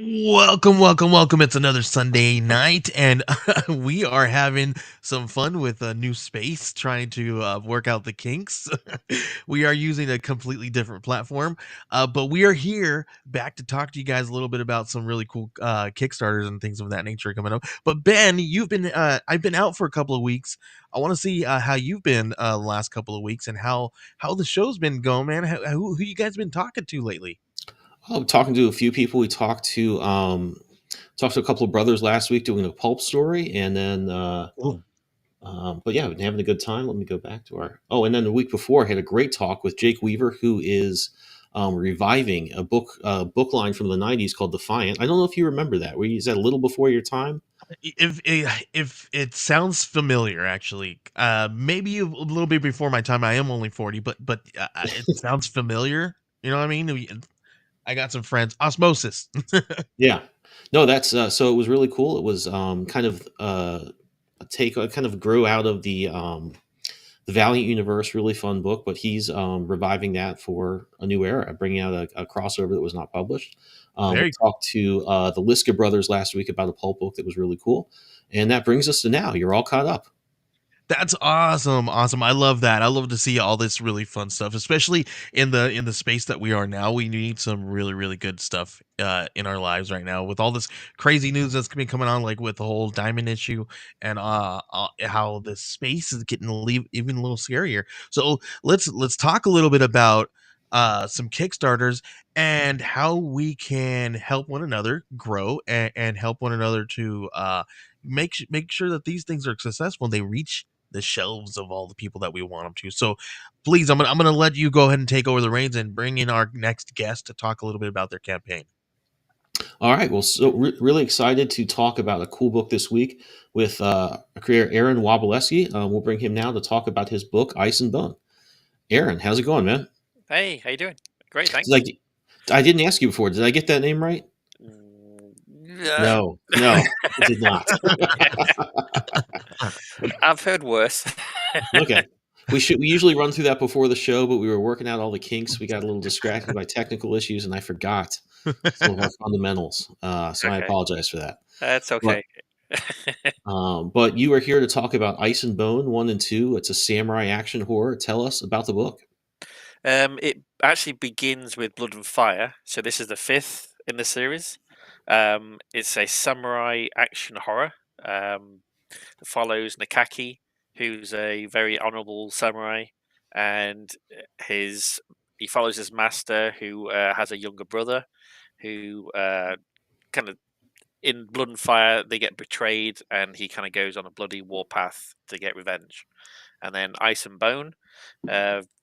Welcome. It's another Sunday night, and we are having some fun with a new space, trying to work out the kinks. We are using a completely different platform, but we are here back to talk to you guys a little bit about some really cool Kickstarters and things of that nature coming up. But Ben, I've been out for a couple of weeks. I want to see how you've been the last couple of weeks and how the show's been going, man. Who you guys been talking to lately? Oh, talking to a few people. We talked to a couple of brothers last week doing a pulp story, and then Cool. but yeah, we've been having a good time. Let me go back to our and then the week before I had a great talk with Jake Weaver, who is reviving a book line from the '90s called Defiant. I don't know if you remember that. Is that a little before your time? If it sounds familiar, actually, maybe a little bit before my time. I am only 40, but it sounds familiar. You know what I mean? I got some friends. Osmosis. Yeah, no, that's so it was really cool. It was kind of a take. It kind of grew out of the Valiant universe, really fun book, but he's reviving that for a new era, bringing out a crossover that was not published. We Very talked to the Liska brothers last week about a pulp book that was really cool, and that brings us to now. You're all caught up. That's awesome. Awesome. I love that. I love to see all this really fun stuff, especially in the space that we are now. We need some really good stuff in our lives right now with all this crazy news that's been coming on, like with the whole diamond issue and how the space is getting even a little scarier. So let's talk a little bit about some Kickstarters and how we can help one another grow and help one another to make sure that these things are successful and they reach the shelves of all the people that we want them to. So please, I'm gonna let you go ahead and take over the reins and bring in our next guest to talk a little bit about their campaign. All right, well, so really excited to talk about a cool book this week with a creator, Aaron Wroblewski. We'll bring him now to talk about his book, Ice and Bone. Aaron, how's it going, man? Hey, how you doing? Great, thanks. Like, I didn't ask you before. Did I get that name right? Yeah. No, no, I did not. I've heard worse. Okay. We usually run through that before the show, but we were working out all the kinks. We got a little distracted by technical issues, and I forgot some of our fundamentals. So I Okay, apologize for that. that's But okay. but you are here to talk about Ice and Bone 1 and 2. It's a samurai action horror. Tell us about the book. It actually begins with Blood and Fire, so this is the fifth in the series. It's a samurai action horror that follows Nakaki, who's a very honourable samurai, and he follows his master, who has a younger brother, who kind of in Blood and Fire, they get betrayed, and he kind of goes on a bloody warpath to get revenge. And then Ice and Bone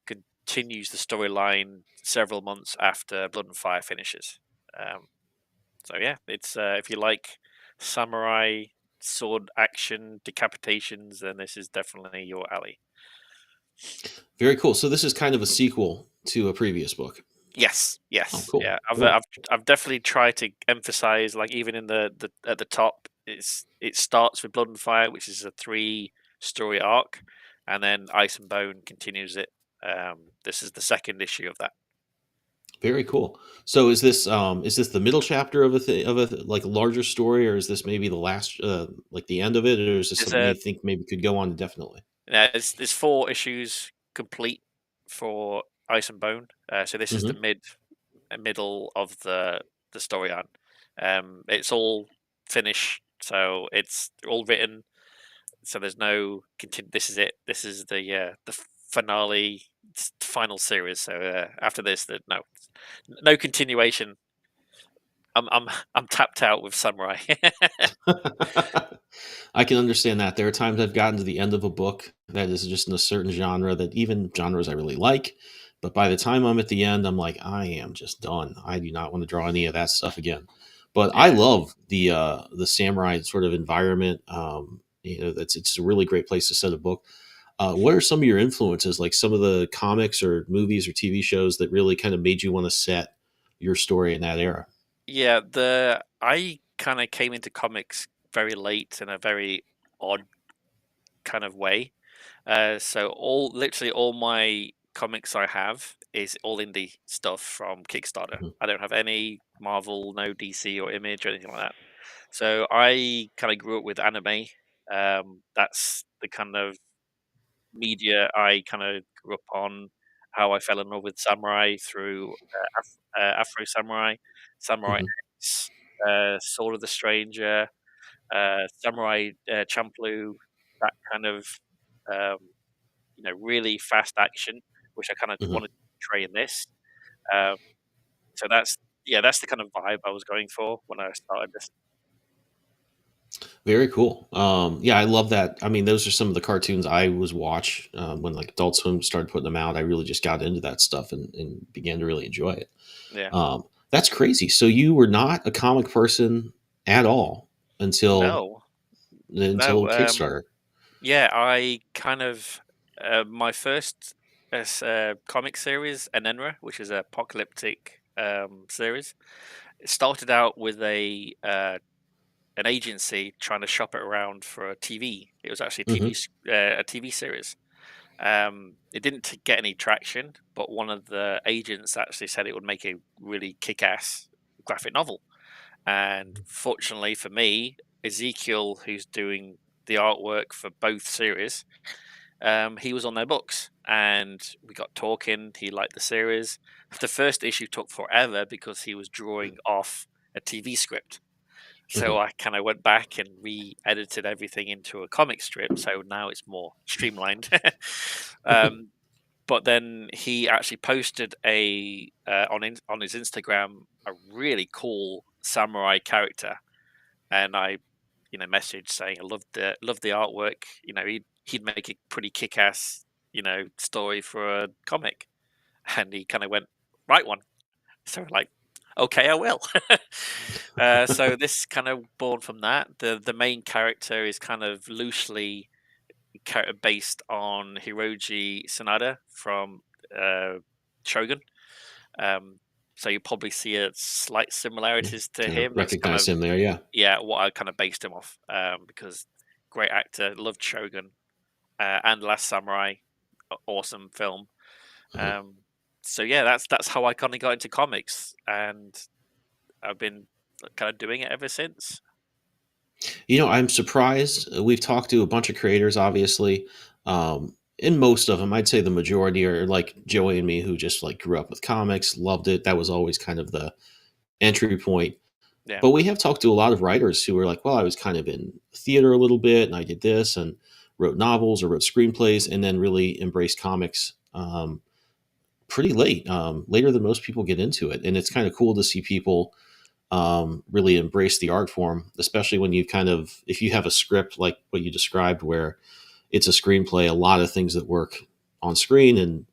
continues the storyline several months after Blood and Fire finishes. Um, so yeah, it's if you like samurai sword action decapitations, then this is definitely your alley. Very cool. So this is kind of a sequel to a previous book. Yes, Oh, yes, cool. yeah. Cool. I've definitely tried to emphasize, like even in the at the top, it starts with Blood and Fire, which is a 3-story arc, and then Ice and Bone continues it. This is the second issue of that. Very cool. So is this the middle chapter of a like larger story, or is this maybe the last like the end of it, or is this There's something a you think maybe could go on indefinitely? there's 4 issues complete for Ice and Bone. So this is the Hmm. middle of the story arc. It's all finished, so it's all written. So there's no continue. This is it. This is the finale final series. So after this, no continuation. I'm tapped out with Samurai. I can understand that. There are times I've gotten to the end of a book that is just in a certain genre, that even genres I really like, but by the time I'm at the end, I'm like, I am just done. I do not want to draw any of that stuff again. But I Yeah. love the samurai sort of environment. That's it's a really great place to set a book. What are some of your influences, like some of the comics or movies or TV shows that really kind of made you want to set your story in that era? Yeah, the I kind of came into comics very late in a very odd kind of way. So literally all my comics I have is all indie stuff from Kickstarter. Mhm, I don't have any Marvel, no DC or Image or anything like that. So I kind of grew up with anime. That's the kind of media I kind of grew up on. How I fell in love with samurai through Afro Samurai, Samurai mhm, X, Sword of the Stranger, Samurai Champloo, that kind of um, really fast action, which I kind of mhm. wanted to portray in this. Um, so that's the kind of vibe I was going for when I started this. Very cool. Yeah, I love that. I mean, those are some of the cartoons I was watch when like Adult Swim started putting them out. I really just got into that stuff and began to really enjoy it. Yeah. That's crazy. So you were not a comic person at all until No, until no. Kickstarter. Yeah, I kind of my first comic series, Enenra, which is a apocalyptic series. It started out with an agency trying to shop it around for a TV. It was actually Hmm. a TV series. It didn't get any traction, but one of the agents actually said it would make a really kick-ass graphic novel. And fortunately for me, Ezekiel, who's doing the artwork for both series, he was on their books, and we got talking. He liked the series. The first issue took forever because he was drawing off a TV script. So Hmm. I kind of went back and re-edited everything into a comic strip. So now it's more streamlined. um, but then he actually posted on his Instagram a really cool samurai character, and I messaged saying I loved the artwork. He'd make a pretty kick ass story for a comic, and he kind of went, write one. So we're like, okay, I will. So this kind of born from that. The main character is kind of loosely based on Hiroji Sanada from uh, Shogun. Um, so you probably see a slight similarities to Kind of him. That's kind recognize of, him there. Yeah. yeah, what I kind of based him off, because great actor, loved Shogun, and Last Samurai, awesome film. Mhm. Um, so yeah, that's how I kind of got into comics, and I've been kind of doing it ever since. I'm surprised. We've talked to a bunch of creators, obviously. And most of them, I'd say the majority are like Joey and me, who just like grew up with comics, loved it. That was always kind of the entry point. Yeah, But we have talked to a lot of writers who were like, well, I was kind of in theater a little bit and I did this and wrote novels or wrote screenplays and then really embraced comics pretty late, later than most people get into it. And it's kind of cool to see people really embrace the art form, especially when you if you have a script like what you described, where it's a screenplay, a lot of things that work on screen and,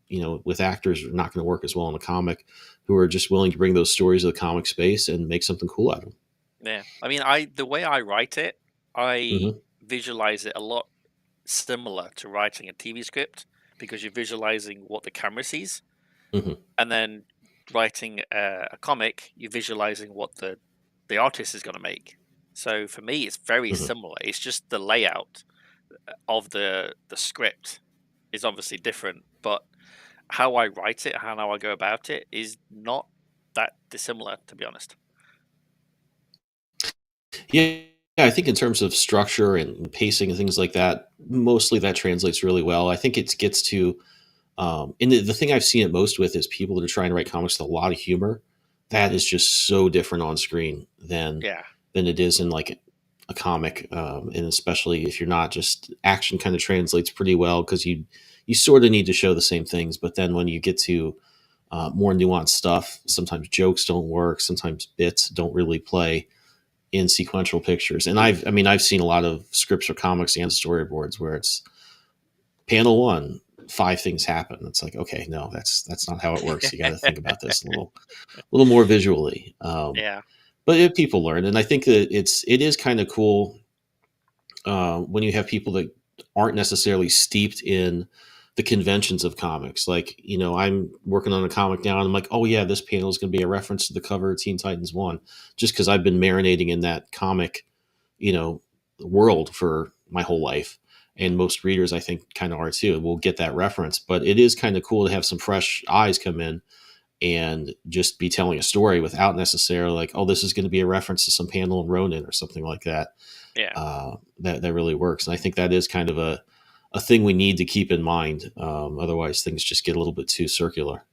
with actors are not going to work as well in a comic, who are just willing to bring those stories to the comic space and make something cool out of them. yeah. I mean, I the way I write it, I Hmm. visualize it a lot similar to writing a TV script because you're visualizing what the camera sees, Hmm. and then writing a comic, you're visualizing what the artist is going to make. So for me, it's very Hmm. similar. It's just the layout of the script is obviously different, but how I write it, how I go about it, is not that dissimilar, to be honest. Yeah, I think in terms of structure and pacing and things like that, mostly that translates really well. I think it gets to, and the thing I've seen it most with is people that are trying to write comics with a lot of humor. That is just so different on screen Yeah, than it is in like a comic, and especially if you're not just action kind of translates pretty well because you sort of need to show the same things. But then when you get to more nuanced stuff, sometimes jokes don't work, sometimes bits don't really play in sequential pictures. And I mean, I've seen a lot of scripts or comics and storyboards where it's panel one, 5 things happen. It's like, okay, no, that's not how it works. You got to think about this a little more visually. Yeah. But people learn, and I think that it is kind of cool when you have people that aren't necessarily steeped in the conventions of comics. Like, I'm working on a comic now, and I'm like, oh yeah, this panel is going to be a reference to the cover of Teen Titans 1, just because I've been marinating in that comic, world for my whole life. And most readers, I think, kind of are too. Will get that reference, but it is kind of cool to have some fresh eyes come in and just be telling a story without necessarily like, oh, this is going to be a reference to some panel in Ronin or something like that. Yeah. That really works, and I think that is kind of a thing we need to keep in mind. Otherwise, things just get a little bit too circular.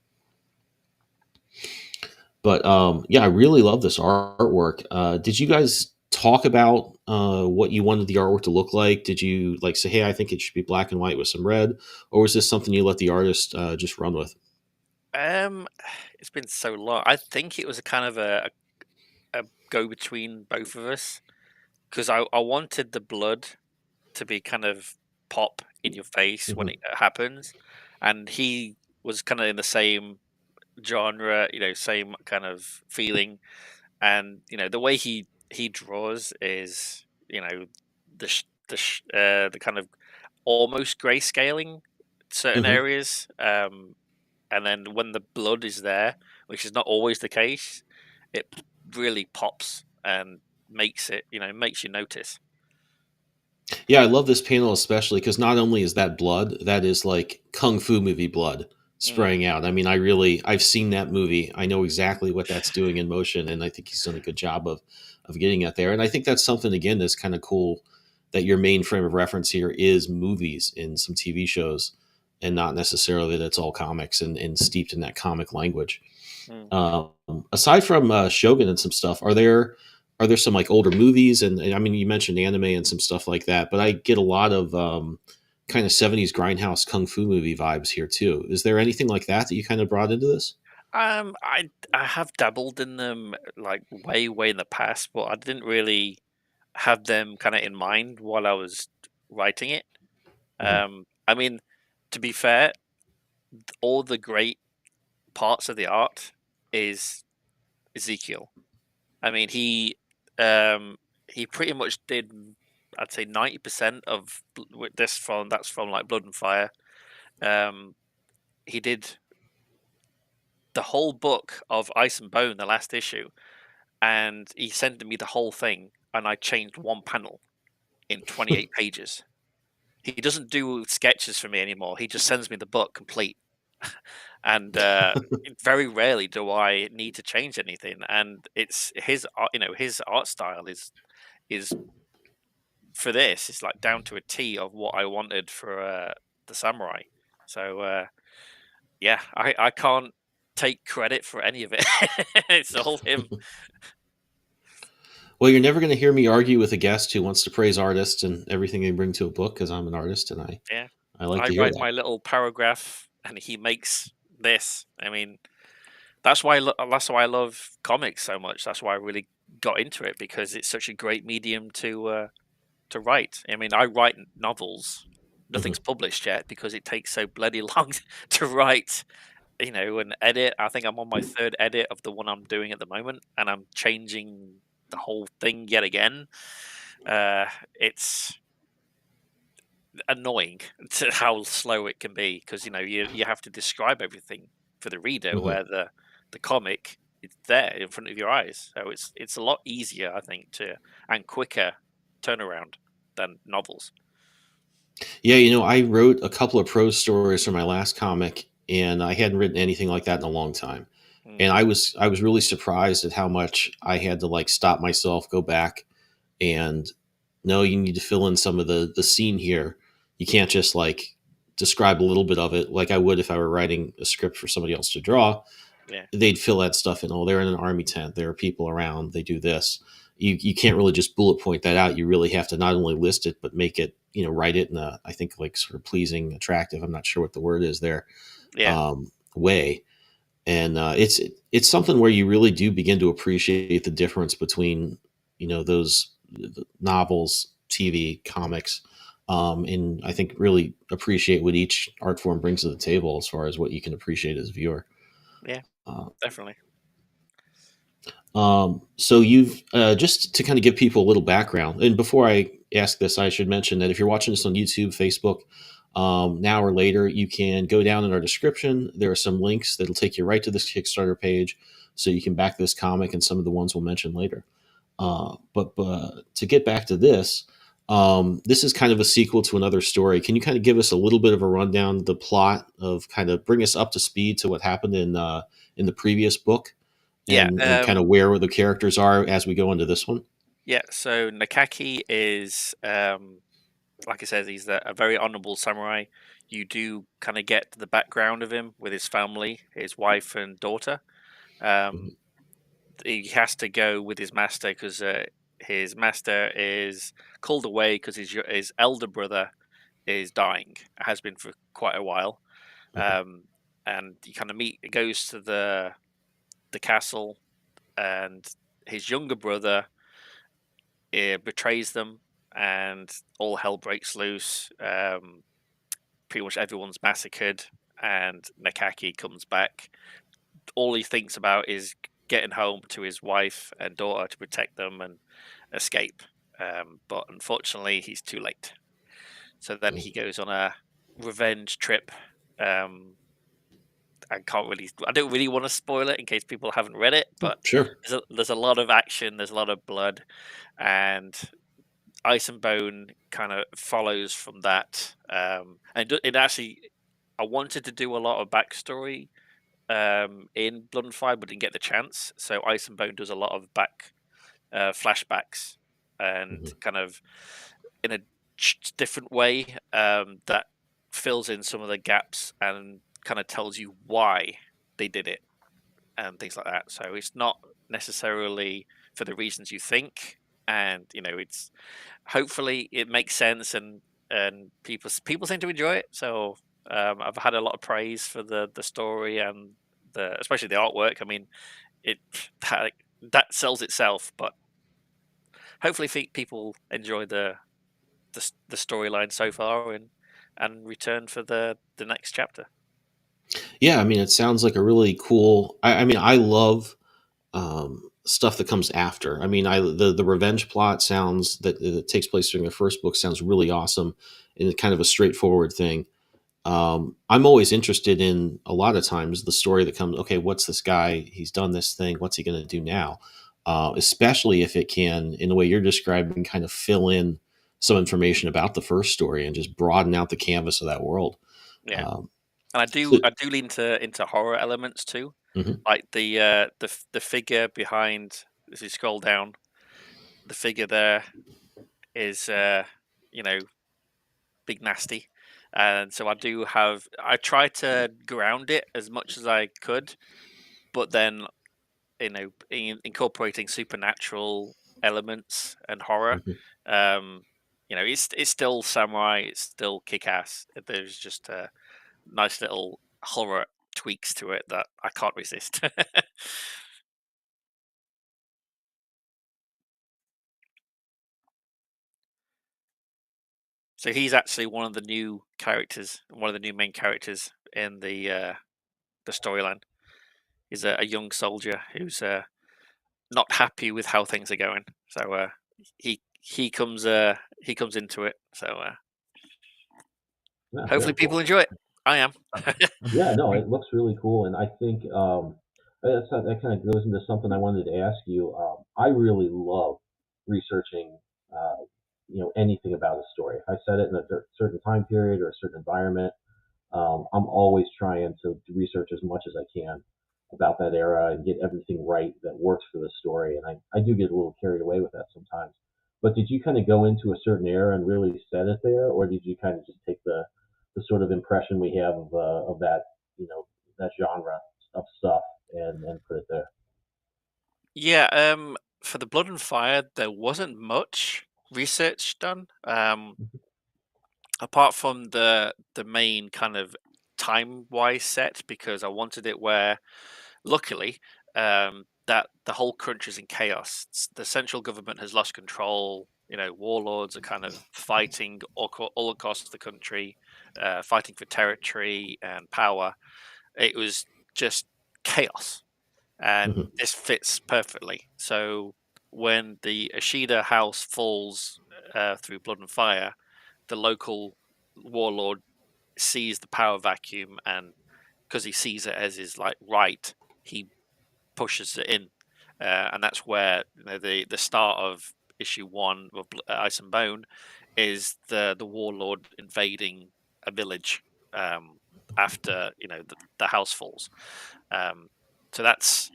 But yeah, I really love this artwork. Did you guys talk about what you wanted the artwork to look like? Did you like say, hey, I think it should be black and white with some red, or was this something you let the artist just run with? It's been so long. I think it was a kind of a go between both of us, because I wanted the blood to be kind of pop in your face when Hmm. it happens, and he was kind of in the same genre, same kind of feeling, and the way he draws is, the kind of almost grayscaling certain Hmm. areas, and then when the blood is there, which is not always the case, it really pops and makes you notice. Yeah, I love this panel especially because not only is that blood, that is like kung fu movie blood Mm, spraying out. I mean, I've seen that movie. I know exactly what that's doing in motion, and I think he's done a good job of getting it there. And I think that's something again that's kind of cool that your main frame of reference here is movies and some TV shows, and not necessarily that it's all comics and steeped in that comic language. mm. Um, Aside from Shogun and some stuff, are there some like older movies and I mean you mentioned anime and some stuff like that, but I get a lot of kind of 70s grindhouse kung fu movie vibes here too. Is there anything like that you kind of brought into this? I have dabbled in them like way way in the past, but I didn't really have them kind of in mind while I was writing it. Mhm. I mean, to be fair, all the great parts of the art is Ezekiel. I mean, he pretty much did, I'd say, 90% of with this from that's from like Blood and Fire. Um, he did the whole book of Ice and Bone, the last issue, and he sent me the whole thing, and I changed one panel in 28 pages. He doesn't do sketches for me anymore. He just sends me the book complete, and very rarely do I need to change anything. And it's his art, his art style is for this. It's like down to a T of what I wanted for the samurai. So yeah, I can't take credit for any of it. It's all him. Well, you're never going to hear me argue with a guest who wants to praise artists and everything they bring to a book because I'm an artist and Yeah, I like I to hear write that. my little paragraph, and he makes this. I mean, that's why I love comics so much. That's why I really got into it, because it's such a great medium to write. I mean, I write novels. Hmm. Nothing's published yet because it takes so bloody long to write. And edit. I think I'm on my third edit of the one I'm doing at the moment, and I'm changing the whole thing yet again. It's annoying to how slow it can be, because you have to describe everything for the reader, Hmm. where the comic is there in front of your eyes. So it's a lot easier, I think, to and quicker turnaround than novels. Yeah, I wrote a couple of prose stories for my last comic, and I hadn't written anything like that in a long time. Mm, And I was really surprised at how much I had to like stop myself, go back, and no, you need to fill in some of the scene here. You can't just like describe a little bit of it like I would if I were writing a script for somebody else to draw. yeah. They'd fill that stuff in. Oh, they're in an army tent. There are people around. They do this. you can't really just bullet point that out. You really have to not only list it but make it, write it in a, I think, like sort of pleasing, attractive. I'm not sure what the word is there, Yeah, way. And it's something where you really do begin to appreciate the difference between those novels, TV, comics, and I think really appreciate what each art form brings to the table as far as what you can appreciate as a viewer. yeah, Uh, definitely. so you've just to kind of give people a little background, and before I ask this, I should mention that if you're watching this on YouTube, Facebook, now or later, you can go down in our description. There are some links that'll take you right to this Kickstarter page, so you can back this comic and some of the ones we'll mention later. But to get back to this, this is kind of a sequel to another story. Can you kind of give us a little bit of a rundown of the plot, of kind of bring us up to speed to what happened in the previous book, Yeah, and kind of where the characters are as we go into this one? yeah. So Nakaki is, like I said, he's a very honourable samurai. You do kind of get the background of him with his family, his wife and daughter. Um, Mhm. he has to go with his master because his master is called away because his elder brother is dying. Has been for quite a while. Okay. Um, and you kind of meet. It goes to the castle, and his younger brother betrays them, and all hell breaks loose. Pretty much everyone's massacred, and Nakaki comes back. All he thinks about is getting home to his wife and daughter to protect them and escape. But unfortunately, he's too late. So then Mm. he goes on a revenge trip. Um, I don't really want to spoil it in case people haven't read it, Oh, but sure. there's a lot of action, there's a lot of blood, and Ice and Bone kind of follows from that. It actually, I wanted to do a lot of backstory in Blood and Fire, but didn't get the chance. So Ice and Bone does a lot of back flashbacks and Hmm. kind of in a different way that fills in some of the gaps and kind of tells you why they did it and things like that. So it's not necessarily for the reasons you think, and it's hopefully it makes sense and people seem to enjoy it. So I've had a lot of praise for the story and the especially the artwork. I mean, it that, that sells itself, but hopefully people enjoy the storyline so far and return for the next chapter. Yeah, I mean, it sounds like a really cool. I mean, I love stuff that comes after. I mean, the revenge plot sounds that takes place during the first book sounds really awesome, and it's kind of a straightforward thing. I'm always interested in, a lot of times, the story that comes. Okay, what's this guy? He's done this thing. What's he going to do now? Especially if it can, in the way you're describing, kind of fill in some information about the first story and just broaden out the canvas of that world. Yeah, Um, and so, I do lean into horror elements too, mhm. like the figure behind. As you scroll down, the figure there is you know big nasty, and so I try to ground it as much as I could, but then incorporating supernatural elements and horror. Mhm. Um, it's still samurai, it's still kick ass. There's just nice little horror tweaks to it that I can't resist. So he's actually one of the new characters, one of the new main characters in the storyline. He's a young soldier who's not happy with how things are going. So he comes into it. So Yeah, very hopefully people cool. enjoy it. I am. Yeah, no, it looks really cool, and I think that kind of goes into something I wanted to ask you. I really love researching, anything about a story. If I set it in a certain time period or a certain environment, I'm always trying to research as much as I can about that era and get everything right that works for the story. And I do get a little carried away with that sometimes. But did you kind of go into a certain era and really set it there, or did you kind of just take the sort of impression we have of that, that genre of stuff, and put it there? Yeah, for the Blood and Fire, there wasn't much research done. Apart from the main kind of time-wise set, because I wanted it where, luckily, that the whole country's in chaos. The central government has lost control. Warlords are kind of fighting all across the country, fighting for territory and power. It was just chaos, and Mhm. this fits perfectly. So when the Ashida house falls through Blood and Fire, the local warlord sees the power vacuum, and because he sees it as his right, he pushes it in, and that's where the start of issue 1 of Ice and Bone is the warlord invading a village after the house falls. So that's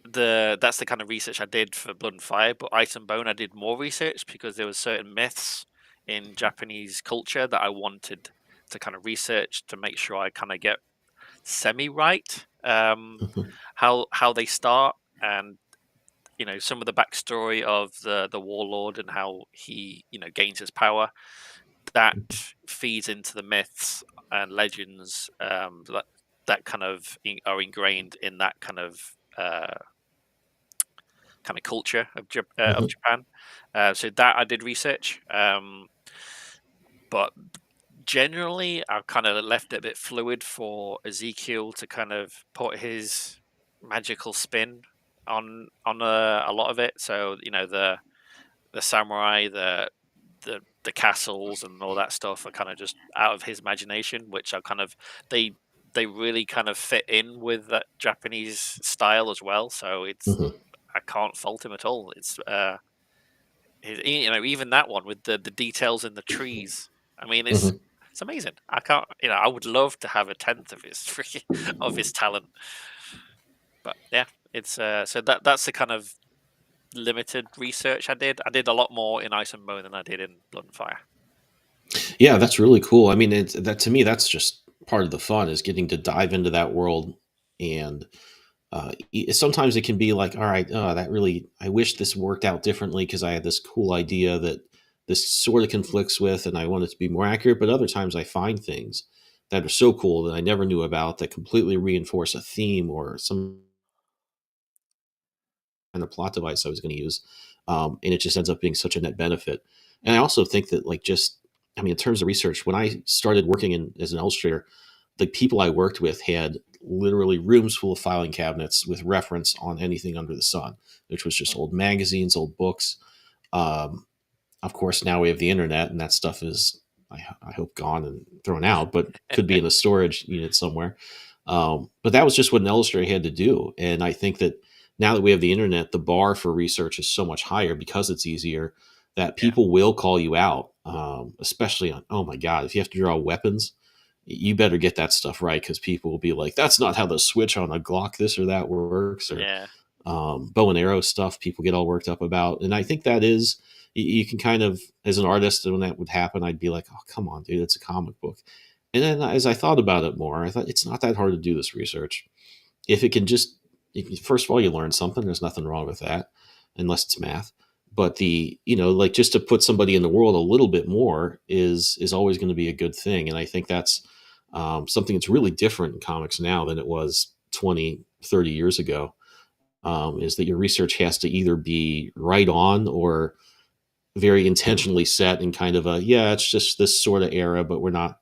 the kind of research I did for Blood and Fire. But Ice and Bone, I did more research because there were certain myths in Japanese culture that I wanted to kind of research to make sure I kind of get semi right, Mhm. how they start, and some of the backstory of the warlord and how he gains his power. That feeds into the myths and legends that kind of are ingrained in that kind of culture of Mhm. Japan. So that I did research, but generally I kind of left it a bit fluid for Ezekiel to kind of put his magical spin on a lot of it. So the samurai, the castles and all that stuff are kind of just out of his imagination, which are kind of they they really kind of fit in with that Japanese style as well. So Mhm. I can't fault him at all. It's even that one with the details in the trees. I mean, it's Mhm. it's amazing. I can't, I would love to have a tenth of his of his talent. But yeah, it's so that's the kind of limited research I did. I did a lot more in Ice and Bone than I did in Blood and Fire. Yeah, that's really cool. I mean, that to me, that's just part of the fun is getting to dive into that world. And sometimes it can be like, all right, that really, I wish this worked out differently because I had this cool idea that this sort of conflicts with, and I want it to be more accurate. But other times I find things that are so cool that I never knew about that completely reinforce a theme or some kind of plot device I was going to use. And it just ends up being such a net benefit. And I also think that, like, just, I mean, in terms of research, when I started working as an illustrator, the people I worked with had literally rooms full of filing cabinets with reference on anything under the sun, which was just old magazines, old books. Um, of course, now we have the internet, and that stuff is, I hope, gone and thrown out, but could be in a storage unit somewhere. But that was just what an illustrator had to do. And I think that now that we have the internet, the bar for research is so much higher because it's easier that Yeah, people will call you out, especially on, oh my God, if you have to draw weapons, you better get that stuff right because people will be like, that's not how the switch on a Glock this or that works, or yeah, bow and arrow stuff people get all worked up about. And I think that is, you can kind of, as an artist, when that would happen, I'd be like, oh, come on, dude, it's a comic book. And then as I thought about it more, I thought it's not that hard to do this research. If it can just, first of all, you learn something, there's nothing wrong with that, unless it's math. But like, just to put somebody in the world a little bit more is always going to be a good thing. And I think that's something that's really different in comics now than it was 20, 30 years ago. Is that your research has to either be right on or very intentionally set in kind of a, yeah, it's just this sort of era, but we're not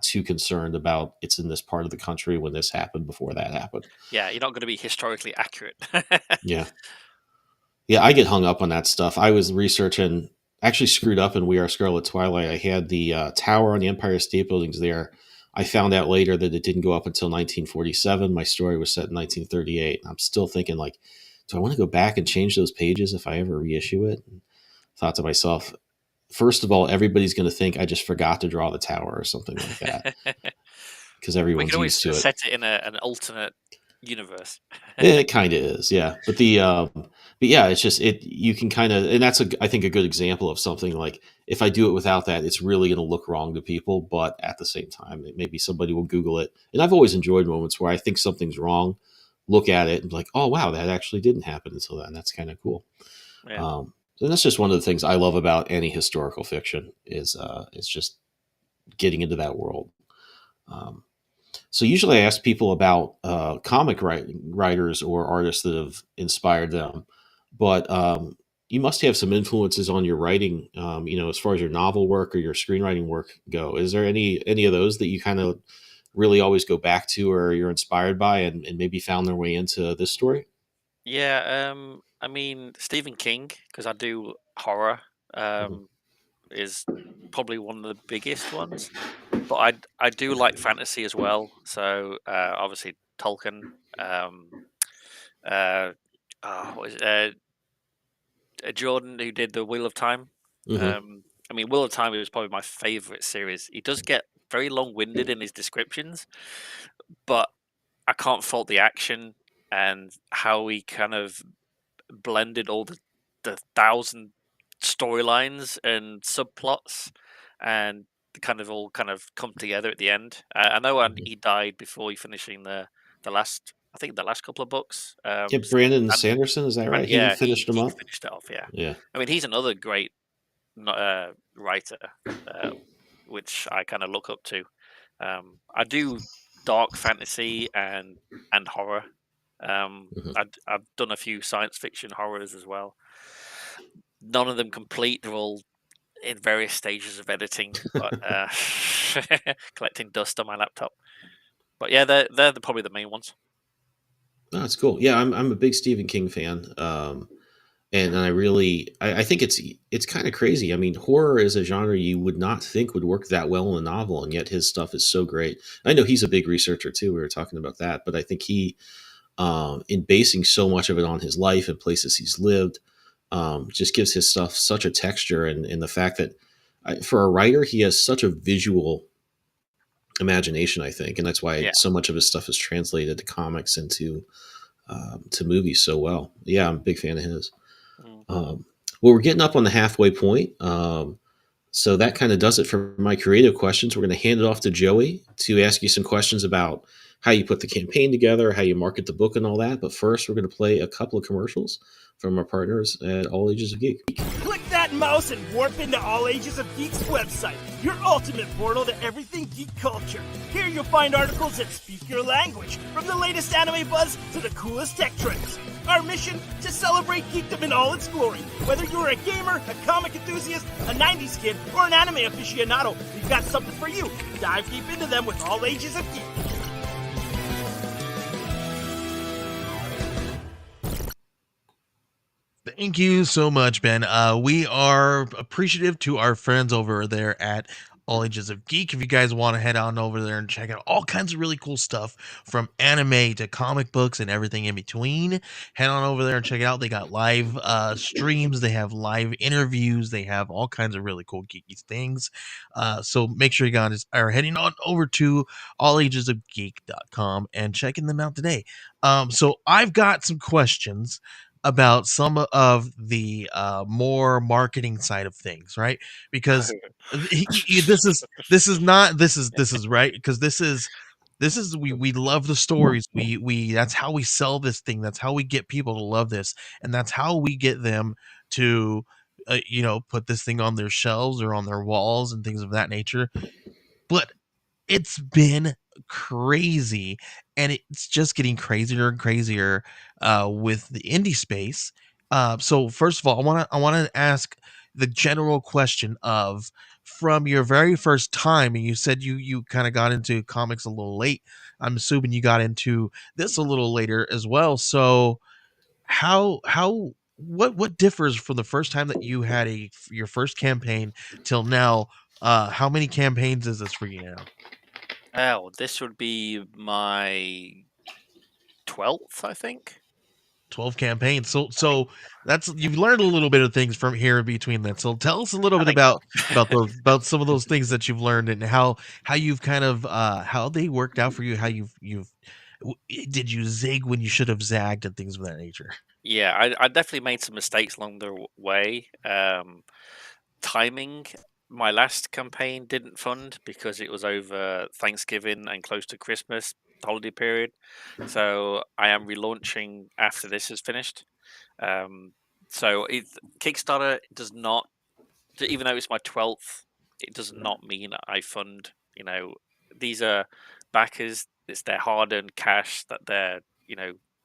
too concerned about it's in this part of the country when this happened before that happened. yeah. You're not going to be historically accurate. Yeah. Yeah, I get hung up on that stuff. I was researching, actually screwed up in We Are Scarlet Twilight. I had the tower on the Empire State Buildings there. I found out later that it didn't go up until 1947. My story was set in 1938. I'm still thinking, like, do I want to go back and change those pages if I ever reissue it? And thought to myself, first of all, everybody's going to think I just forgot to draw the tower or something like that because We can everyone's always used to it. set it in an alternate universe. It kind of is, yeah. But yeah, it's just you can kind of, and that's I think a good example of something like, if I do it without that, it's really going to look wrong to people. But at the same time, maybe somebody will Google it. And I've always enjoyed moments where I think something's wrong, look at it and be like, oh wow, that actually didn't happen until then. That's kind of cool. Yeah. And that's just one of the things I love about any historical fiction is it's just getting into that world. Um, so usually I ask people about writers or artists that have inspired them, but you must have some influences on your writing. As far as your novel work or your screenwriting work go. Is there any of those that you kind of really always go back to or you're inspired by and maybe found their way into this story? Yeah. I mean, Stephen King, because I do horror, Mhm. um, is probably one of the biggest ones. But I do like fantasy as well. So obviously Tolkien. Um, uh, what is it? Jordan, who did the Wheel of Time. Hmm. I mean, Wheel of Time is probably my favorite series. He does get very long-winded in his descriptions, but I can't fault the action and how he kind of blended all the thousand storylines and subplots, and kind of all kind of come together at the end. I know he died before he finishing the last. I think the last couple of books. Yeah, Brandon Sanderson, is that right? He Yeah, finished them he up. finished it off. Yeah, Yeah. I mean he's another great writer, uh, which I kind of look up to. I do dark fantasy and horror. Hmm. I've done a few science fiction horrors as well. None of them complete. They're all in various stages of editing, but collecting dust on my laptop. But yeah, they're probably the main ones. Oh, that's cool. Yeah, I'm a big Stephen King fan. And I think it's kind of crazy. I mean, horror is a genre you would not think would work that well in a novel, and yet his stuff is so great. I know he's a big researcher too. We were talking about that, but I think he, in basing so much of it on his life and places he's lived, just gives his stuff such a texture, and the fact that for a writer, he has such a visual imagination. I think, and that's why Yeah. so much of his stuff is translated to comics and to movies so well. Yeah, I'm a big fan of his. Mm. Um, well, we're getting up on the halfway point. So that kind of does it for my creative questions. We're going to hand it off to Joey to ask you some questions about how you put the campaign together, how you market the book, and all that. But first, we're going to play a couple of commercials from our partners at All Ages of Geek. Click that mouse and warp into All Ages of Geek's website, your ultimate portal to everything geek culture. Here you'll find articles that speak your language, from the latest anime buzz to the coolest tech trends. Our mission? To celebrate geekdom in all its glory. Whether you're a gamer, a comic enthusiast, a 90s kid, or an anime aficionado, we've got something for you. Dive deep into them with All Ages of Geek. Thank you so much, Ben. We are appreciative to our friends over there at All Ages of Geek. If you guys want to head on over there and check out all kinds of really cool stuff from anime to comic books and everything in between, head on over there and check it out. They got live streams, they have live interviews, they have all kinds of really cool geeky things. So make sure you guys are heading on over to allagesofgeek.com and checking them out today. So I've got some questions about some of the more marketing side of things, right? Because this is right, because this is we love the stories. We That's how we sell this thing. That's how we get people to love this, and that's how we get them to put this thing on their shelves or on their walls and things of that nature. But it's been crazy, and it's just getting crazier and crazier with the indie space. So first of all, I want to ask the general question of, from your very first time, and you said you kind of got into comics a little late. I'm assuming you got into this a little later as well. So what differs from the first time that you had your first campaign till now? How many campaigns is this for you now? Oh, this would be my 12th, I think. 12 campaigns. So that's, you've learned a little bit of things from here in between that. So tell us a little I bit think about some of those things that you've learned, and how you've kind of how they worked out for you, how did you zig when you should have zagged and things of that nature. yeah, I definitely made some mistakes along the way. Timing. My last campaign didn't fund because it was over Thanksgiving and close to Christmas. the holiday period. So I am relaunching after this is finished. Um, so Kickstarter does not, even though it's my 12th, it does not mean I fund. These are backers. It's their hard-earned cash that they're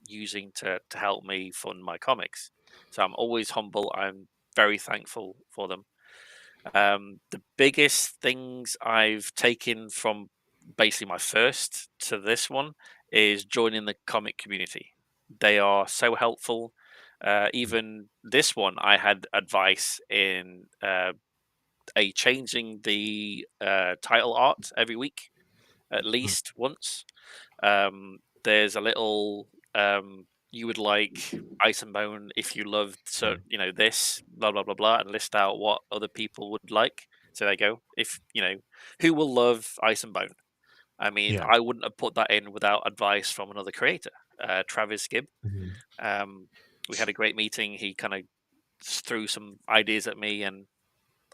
using to help me fund my comics. So I'm always humble. I'm very thankful for them. The biggest things I've taken from basically my first to this one is joining the comic community. They are so helpful. Even this one, I had advice in changing the title art every week, at least once. There's a little you would like Ice and Bone if you loved this blah blah blah blah, and list out what other people would like. So there you go. If who will love Ice and Bone. I mean, Yeah. I wouldn't have put that in without advice from another creator, Travis Gibb. Mhm. We had a great meeting. He kind of threw some ideas at me, and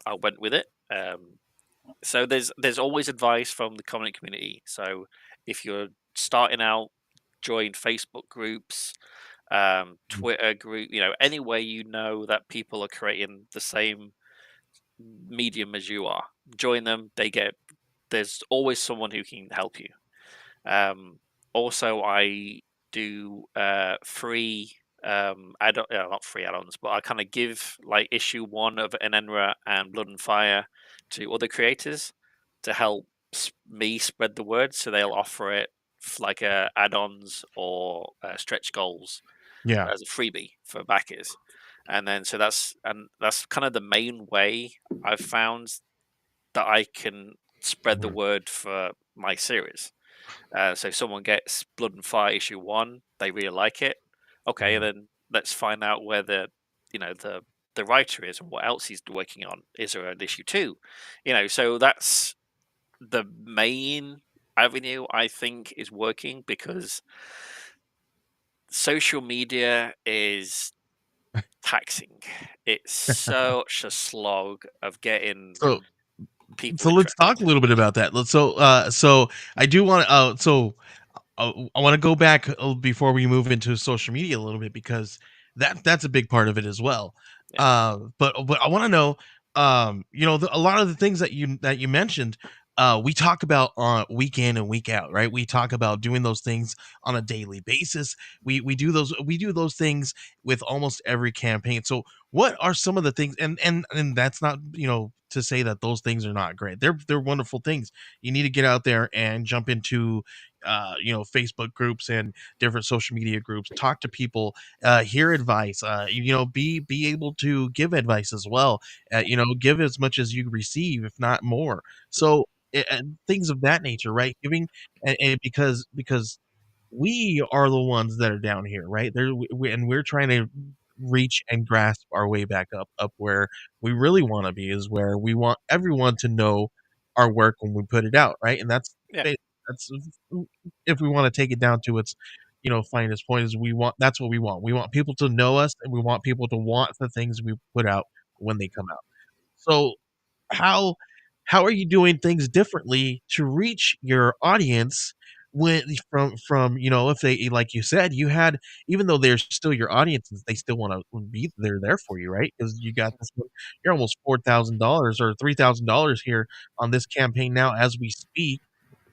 I went with it. So there's always advice from the comic community. So if you're starting out, join Facebook groups, Twitter group, any way that people are creating the same medium as you are. Join them. There's always someone who can help you. Also, I do free not free add-ons, but I kind of give like issue 1 of Enenra and Blood and Fire to other creators to help me spread the word. So they'll offer it like add-ons or stretch goals Yeah. as a freebie for backers. And then that's kind of the main way I've found that I can spread the Mhm. word for my series. So someone gets Blood and Fire issue 1, they really like it. Okay, Mhm. then let's find out where the writer is and what else he's working on. Is there an issue 2? So that's the main avenue I think is working, because social media is taxing. It's such a slog of getting So people so let's interested. talk a little bit about that. So I do want to I want to go back before we move into social media a little bit, because that's a big part of it as well. Yeah, But I want to know, a lot of the things that you mentioned, we talk about on week in and week out, right? We talk about doing those things on a daily basis. We do those things with almost every campaign. So what are some of the things? And that's not to say that those things are not great. They're wonderful things. You need to get out there and jump into Facebook groups and different social media groups, talk to people, hear advice, be able to give advice as well, give as much as you receive, if not more. So and things of that nature, right? Giving, and because we are the ones that are down here, right there, and we're trying to reach and grasp our way back up where we really want to be, is where we want everyone to know our work when we put it out, right? And yeah, that's if we want to take it down to its finest point, is that's what we want people to know us, and we want people to want the things we put out when they come out. So how how are you doing things differently to reach your audience, when from if they, like you said, you had, even though they're still your audiences, they still want to be there for you, right? Because you got this one, you're almost $4,000 or $3,000 here on this campaign now as we speak.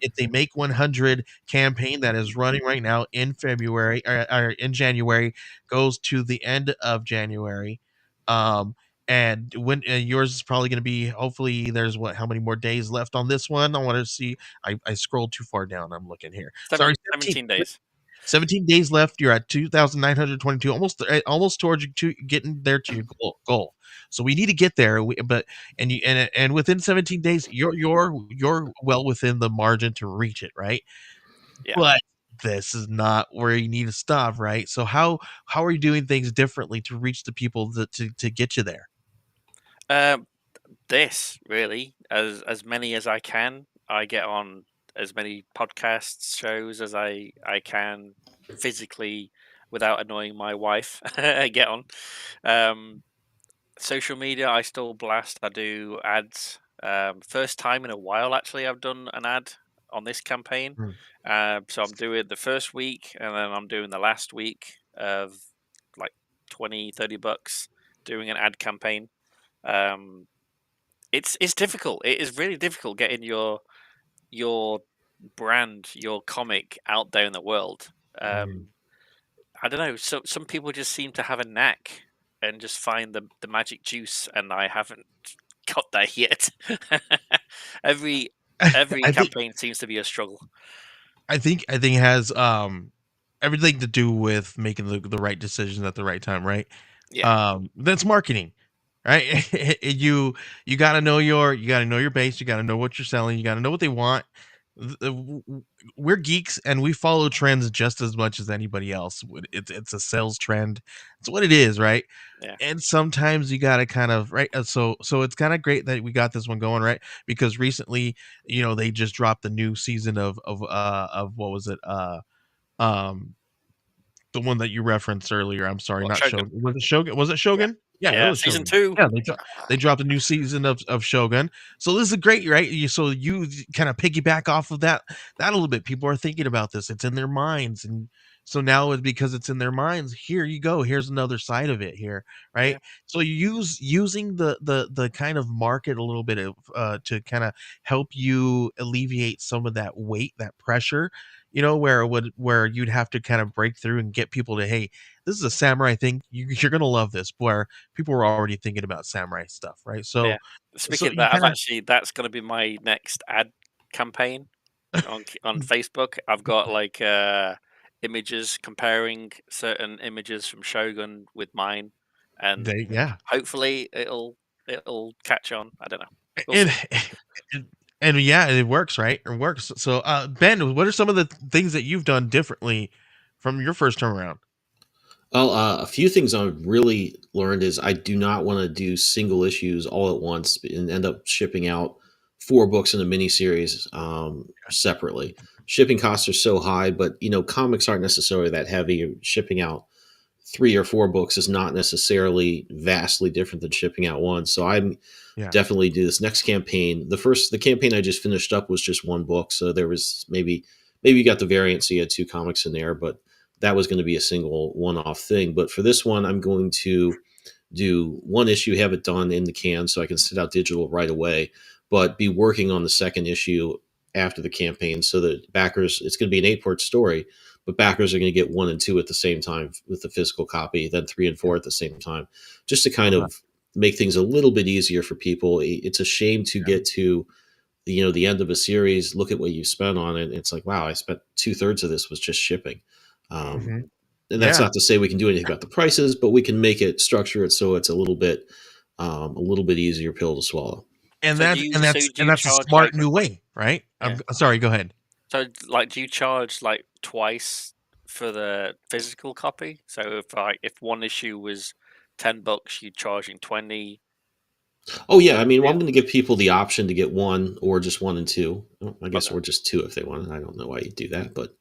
It's a Make 100 campaign that is running right now in February, or in January, goes to the end of January. Um, and when yours is probably going to be, hopefully, there's how many more days left on this one? I want to see. I scrolled too far down. I'm looking here. Sorry, 17. 17 days. 17 days left. You're at 2,922, almost towards getting there to your goal. So we need to get there. And within 17 days, you're well within the margin to reach it, right? Yeah. But this is not where you need to stop, right? So how are you doing things differently to reach the people to get you there? Um, this really, as many as I can. I get on as many podcasts shows as I can physically without annoying my wife. I get on. Um, Social media, I still blast. I do ads. First time in a while, actually, I've done an ad on this campaign. Mm. So I'm doing the first week, and then I'm doing the last week of like 20-30 bucks doing an ad campaign. It's difficult. It is really difficult getting your brand, your comic out there in the world. Mhm. I don't know. So some people just seem to have a knack and just find the magic juice, and I haven't got there yet. every every I think campaign seems to be a struggle. I think it has everything to do with making the right decisions at the right time, right? Yeah, That's marketing, right? You got to know your base, you got to know what you're selling, you got to know what they want. We're geeks and we follow trends just as much as anybody else. It's a sales trend. It's what it is, right? yeah. And sometimes you got to kind of right. So it's kind of great that we got this one going, right? Because recently, they just dropped the new season of what was it? Um the one that you referenced earlier. I'm sorry, Well, not Shogun. Shogun. Was it Shogun? Was it Yeah, Shogun? Yeah, it yeah. was Season Shogun. 2. Yeah, they dropped a new season of Shogun. So this is great, right? So you kind of piggyback off of that a little bit. People are thinking about this. It's in their minds, and so now it's because it's in their minds. Here you go. Here's another side of it here, Yeah, right? So using the kind of market a little bit of to kind of help you alleviate some of that weight, that pressure, where you'd have to kind of break through and get people to, hey, this is a samurai thing. You're gonna love this. Where people were already thinking about samurai stuff, right? yeah. So Speaking of you that, kind of that's going to be my next ad campaign on Facebook. I've got like images comparing certain images from Shogun with mine, and they yeah. hopefully it'll catch on. I don't know. We'll And see. and yeah, it works, right? It works. So Ben, what are some of the things that you've done differently from your first time around? Well, a few things I've really learned is I do not want to do single issues all at once and end up shipping out 4 books in a miniseries separately. Shipping costs are so high, but comics aren't necessarily that heavy. Shipping out 3 or 4 books is not necessarily vastly different than shipping out one. So I'm Yeah. definitely do this next campaign. The campaign I just finished up was just 1 book, so there was maybe you got the variant, so you had 2 comics in there, but that was going to be a single one-off thing. But for this one, I'm going to do 1 issue, have it done in the can, so I can send out digital right away, but be working on the second issue after the campaign, so that backers, it's going to be an 8-part story, but backers are going to get 1 and 2 at the same time with the physical copy, then 3 and 4 at the same time, just to kind Uh-huh. of make things a little bit easier for people. It's a shame to Yeah. get to the end of a series, look at what you spent on it. It's like, wow, I spent 2/3 of this was just shipping. Um, Mhm. and that's Yeah. not to say we can do anything about the prices, but we can structure it so it's a little bit easier pill to swallow. And So that's and so that's do and you that's a charge smart new way, right? yeah? Sorry, go ahead. So like, do you charge like twice for the physical copy? So if one issue was $10, you're charging 20. Oh yeah, I mean, well, Yeah. I'm going to give people the option to get 1 or just 1 and 2. Well, I guess Okay. or just 2 if they want. I don't know why you do that, but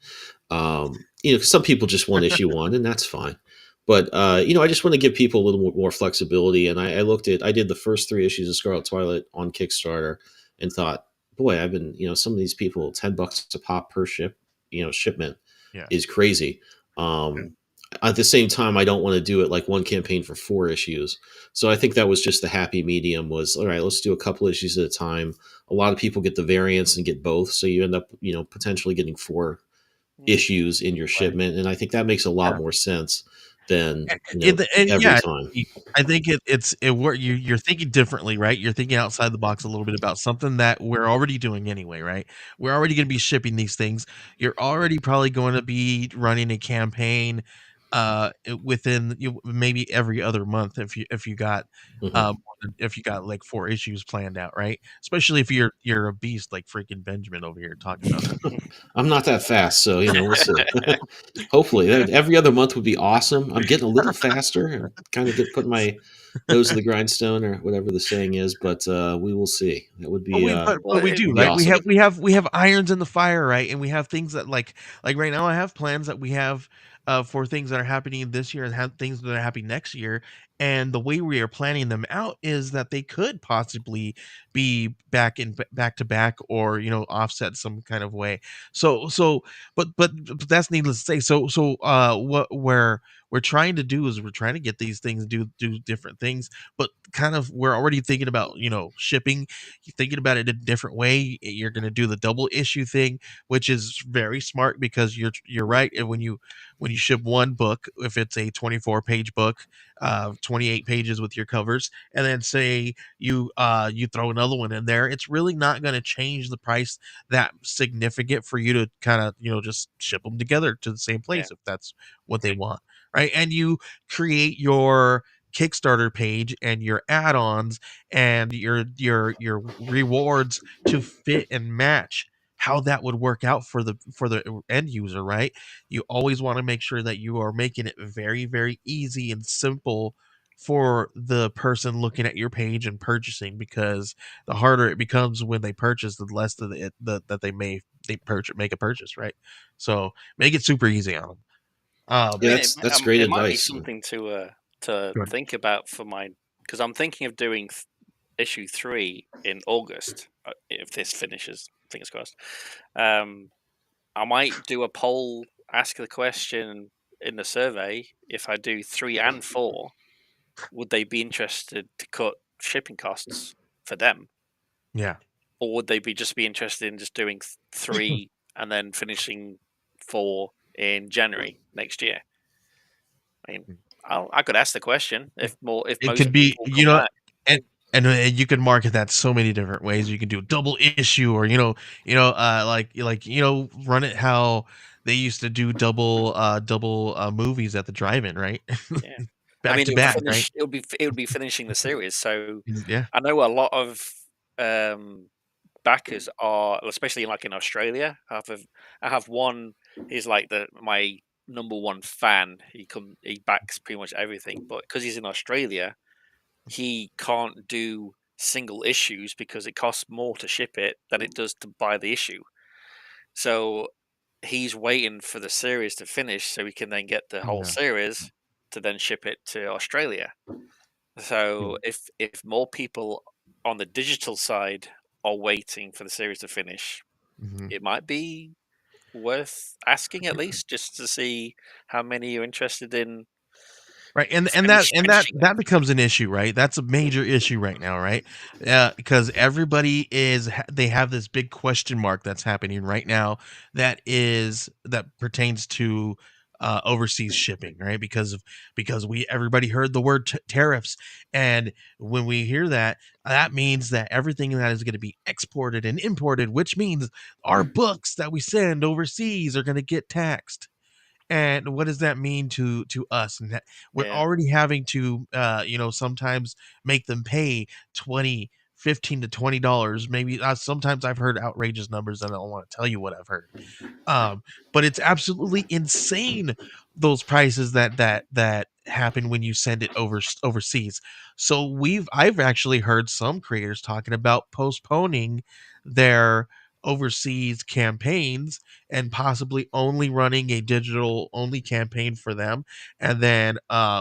'cause some people just want issue 1, and that's fine. But I just want to give people a little more flexibility. And I did the first 3 issues of Scarlet Twilight on Kickstarter, and thought, boy, I've been, some of these people, $10 a pop per shipment Yeah. is crazy. Yeah. At the same time, I don't want to do it like one campaign for 4 issues. So I think that was just the happy medium. Was all right. Let's do a couple issues at a time. A lot of people get the variants and get both, so you end up, potentially getting 4 Mm. issues in your Right. shipment, and I think that makes a lot Yeah. more sense than And every yeah, time. I think you're thinking differently, right? You're thinking outside the box a little bit about something that we're already doing anyway, right? We're already going to be shipping these things. You're already probably going to be running a campaign within maybe every other month if you got Mhm. if you got like 4 issues planned out, right? Especially if you're a beast like freaking Benjamin over here talking about that. I'm not that fast, so we'll see. Hopefully, every other month would be awesome. I'm getting a little faster, and kind of putting my nose to the grindstone, or whatever the saying is. But we will see. That would But be we but Well, but we do, would be right? We awesome. have we have we have irons in the fire, right? And we have things that like right now I have plans that we have for things that are happening this year and have things that are happening next year. And the way we are planning them out is that they could possibly be back to back, or offset some kind of way. But that's needless to say. What we're trying to do is we're trying to get these things do different things, but kind of we're already thinking about shipping. You're thinking about it a different way. You're going to do the double issue thing, which is very smart, because you're right. And when you ship one book, if it's a 24-page book, 28 pages with your covers, and then say you throw another one in there, it's really not going to change the price that significant for you to kind of just ship them together to the same Yeah. place if that's what they want, right? And you create your Kickstarter page and your add-ons and your rewards to fit and match how that would work out for the end user, right? You always want to make sure that you are making it very, very easy and simple for the person looking at your page and purchasing, because the harder it becomes when they purchase, the less that make a purchase, right? So make it super easy on them. I Yeah, mean, that's great it might be advice. something to Good. think about for my, because I'm thinking of doing issue 3 in August if this finishes. Fingers crossed. I might do a poll, ask the question in the survey: if I do 3 and 4, would they be interested to cut shipping costs for them, Yeah. or would they just be interested in just doing 3 and then finishing 4 in January next year? I mean, I could ask the question if It most could be, people come back. and you can market that so many different ways. You can do a double issue, or run it how they used to do double movies at the drive-in, right? Yeah, I Back mean, to back, right? it would be finishing the series. So Yeah. I know a lot of um, backers are, especially like in Australia. I have one. He's like my number one fan. He backs pretty much everything, but because he's in Australia, he can't do single issues because it costs more to ship it than it does to buy the issue. So he's waiting for the series to finish so he can then get the whole Yeah. series to then ship it to Australia. So if more people on the digital side are waiting for the series to finish, Mhm. it might be worth asking at least just to see how many are interested in Right, and that finishing it. that becomes an issue, right? That's a major issue right now, right? Because everybody they have this big question mark that's happening right now, that pertains to overseas shipping, right? Because we everybody heard the word tariffs, and when we hear that, that means that everything that is going to be exported and imported, which means our books that we send overseas are going to get taxed. And what does that mean to us? And that we're Yeah, already having to sometimes make them pay 15 to $20, maybe. Sometimes I've heard outrageous numbers, and I don't want to tell you what I've heard. um but it's absolutely insane, those prices that happen when you send it overseas. So I've actually heard some creators talking about postponing their overseas campaigns, and possibly only running a digital only campaign for them, and then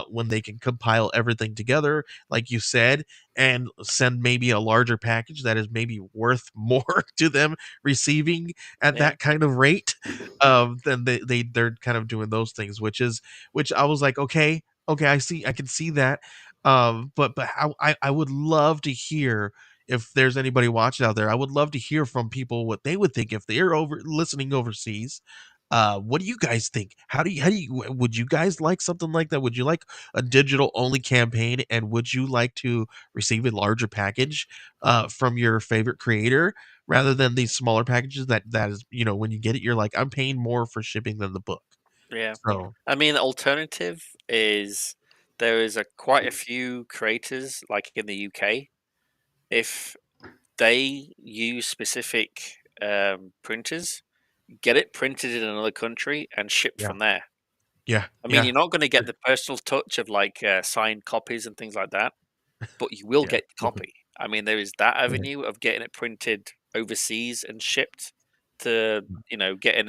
when they can compile everything together, like you said, and send maybe a larger package that is maybe worth more to them receiving at yeah, that kind of rate. Then they're kind of doing those things, which I was like, okay, I can see that. But I would love to hear, if there's anybody watching out there, I would love to hear from people what they would think if they're listening overseas. What do you guys think? Would you guys like something like that? Would you like a digital only campaign, and would you like to receive a larger package from your favorite creator, rather than these smaller packages that is, when you get it, you're like, I'm paying more for shipping than the book. yeah. So I mean, the alternative is there is quite a few creators like in the UK. If they use specific printers, get it printed in another country and shipped yeah, from there. yeah, I mean, yeah, you're not going to get the personal touch of like signed copies and things like that, but you will yeah. get the copy. I mean, there is that Right. avenue of getting it printed overseas and shipped to getting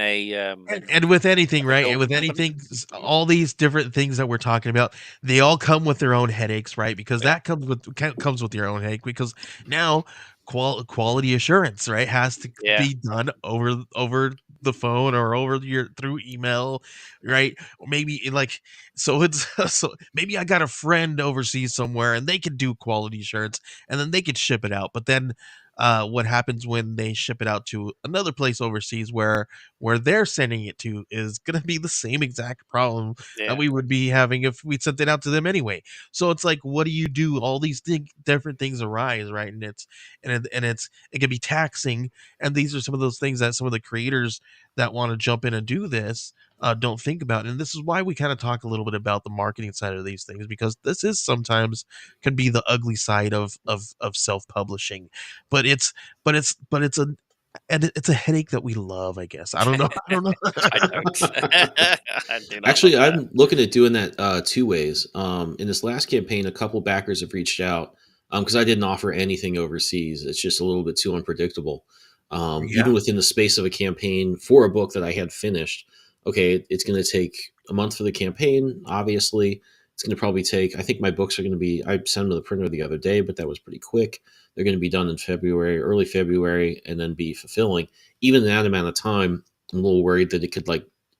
And with anything, right? And film with company. anything, all these different things that we're talking about, they all come with their own headaches, right? Because Yeah, that comes with your own headache. Because now quality assurance, right, has to yeah, be done over the phone or over your through email, right? Or maybe so it's so maybe I got a friend overseas somewhere and they can do quality assurance and then they could ship it out. But then what happens when they ship it out to another place overseas where they're sending it to is going to be the same exact problem that yeah, we would be having if we sent it out to them anyway. So it's like, what do you do? All these different things arise, right? It can be taxing, and these are some of those things that some of the creators that want to jump in and do this don't think about. And this is why we kind of talk a little bit about the marketing side of these things, because this is sometimes can be the ugly side of self-publishing, but it's a it's a headache that we love, I guess. I don't know. I don't know. I don't. I do not love Actually, that. I'm looking at doing that two ways. In this last campaign, a couple backers have reached out because I didn't offer anything overseas. It's just a little bit too unpredictable. Even Yeah. within the space of a campaign for a book that I had finished, okay, it's going to take a month for the campaign. Obviously, it's going to probably take. I think my books are going to be. I sent them to the printer the other day, but that was pretty quick. They're going to be done in February, early February, and then be fulfilling. Even that amount of time, I'm a little worried that it could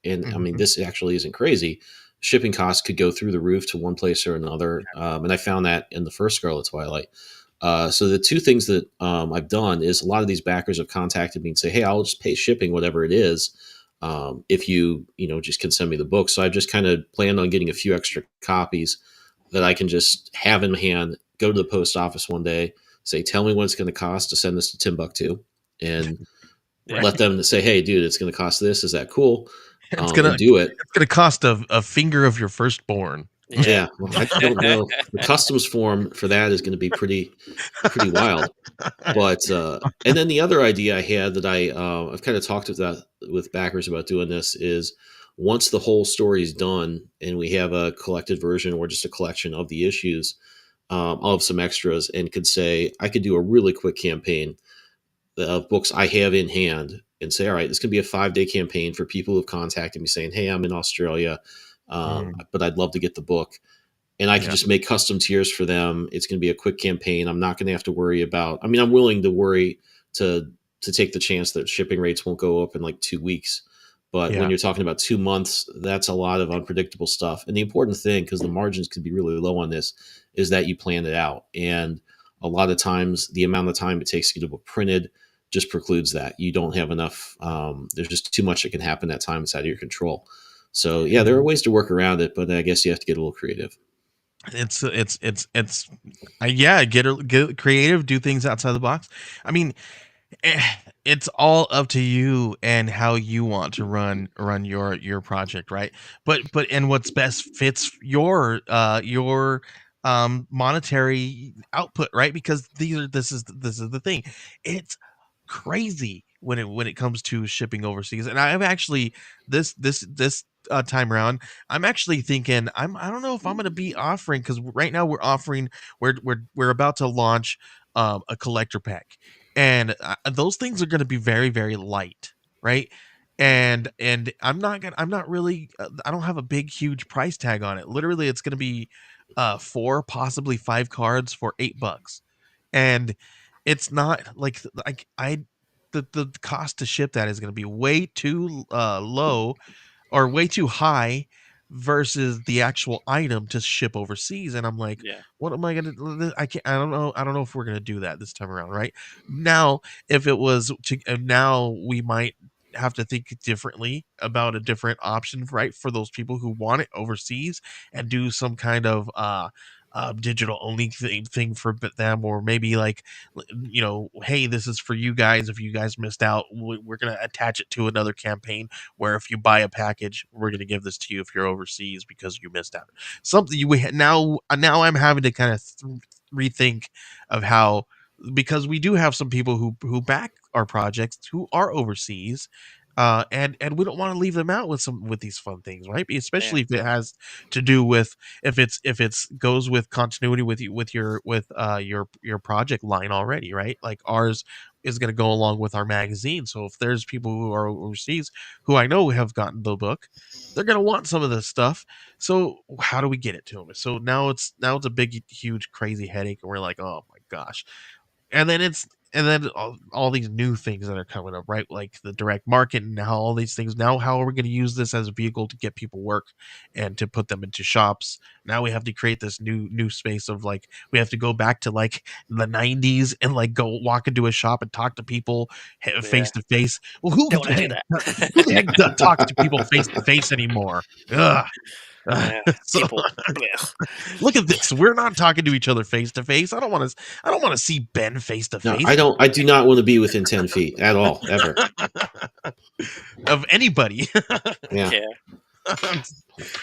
and I mean, Mhm. this actually isn't crazy. Shipping costs could go through the roof to one place or another. And I found that in the first Scarlet Twilight. So the two things that I've done is a lot of these backers have contacted me and say, "Hey, I'll just pay shipping, whatever it is, if just can send me the book." So I've just kind of planned on getting a few extra copies that I can just have in hand. Go to the post office one day, say, "Tell me what it's going to cost to send this to Timbuktu," and Yeah, let them say, "Hey, dude, it's going to cost this. Is that cool?" It's gonna And do it. it's gonna cost a finger of your firstborn. yeah, Yeah, well, I don't know. The customs form for that is going to be pretty wild. But and then the other idea I had that I've kind of talked with backers about doing this is once the whole story is done and we have a collected version or just a collection of the issues, I'll have some extras and could say I could do a really quick campaign of books I have in hand and say, all right, this can be a 5-day campaign for people who've contacted me saying, hey, I'm in Australia, Mm, but I'd love to get the book. And I can yeah, just make custom tiers for them. It's going to be a quick campaign. I'm not going to have to worry about, I mean, I'm willing to worry to take the chance that shipping rates won't go up in like 2 weeks. But when yeah. you're talking about 2 months, that's a lot of unpredictable stuff. And the important thing, because the margins could be really low on this, is that you plan it out. And a lot of times, the amount of time it takes to get a book printed just precludes that. You don't have enough. There's just too much that can happen that time. It's out of your control. So yeah, there are Mhm. ways to work around it, but I guess you have to get a little creative. It's yeah, get creative, do things outside the box. I mean, eh, it's all up to you and how you want to run your project, right? But and what's best fits your monetary output, right? Because this is the thing. It's crazy when it comes to shipping overseas. And I've actually this time around, I'm actually thinking I don't know if I'm going to be offering, because right now we're offering we're about to launch a collector pack, and those things are going to be very very light, right? And I'm not really I don't have a big huge price tag on it. Literally, it's going to be 4, possibly 5 cards for $8, and it's not like I the cost to ship that is going to be way too low or way too high versus the actual item to ship overseas. And I'm like, yeah, what am I gonna I can't I don't know if we're gonna do that this time around, right? Now, if it was to now we might have to think differently about a different option, right, for those people who want it overseas, and do some kind of digital only thing for them, or maybe like, hey, this is for you guys. If you guys missed out, we're gonna attach it to another campaign where if you buy a package, we're going to give this to you if you're overseas because you missed out. Something now I'm having to kind of rethink of how, because we do have some people who back our projects who are overseas, and we don't want to leave them out with these fun things, right? yeah, Especially if it has to do with, if it's goes with continuity with your project line already, right? Like ours, is going to go along with our magazine. So if there's people who are overseas who I know have gotten the book, they're going to want some of this stuff. So how do we get it to them? So now it's a big, huge, crazy headache, and we're like, oh my gosh. And then all these new things that are coming up, right? Like the direct market and how all these things. Now, how are we going to use this as a vehicle to get people work and to put them into shops? Now we have to create this new space of like we have to go back to like the '90s and like go walk into a shop and talk to people Yeah. face to face. Well, who Don't the want to heck do who the heck that. talks to people face to face anymore? Ugh. Yeah, So people. Blech. look at this. We're not talking to each other face to face. I don't want to. I don't want to see Ben face to No, face I don't. I do not want to be within 10 feet at all, ever. of anybody. Yeah. Yeah.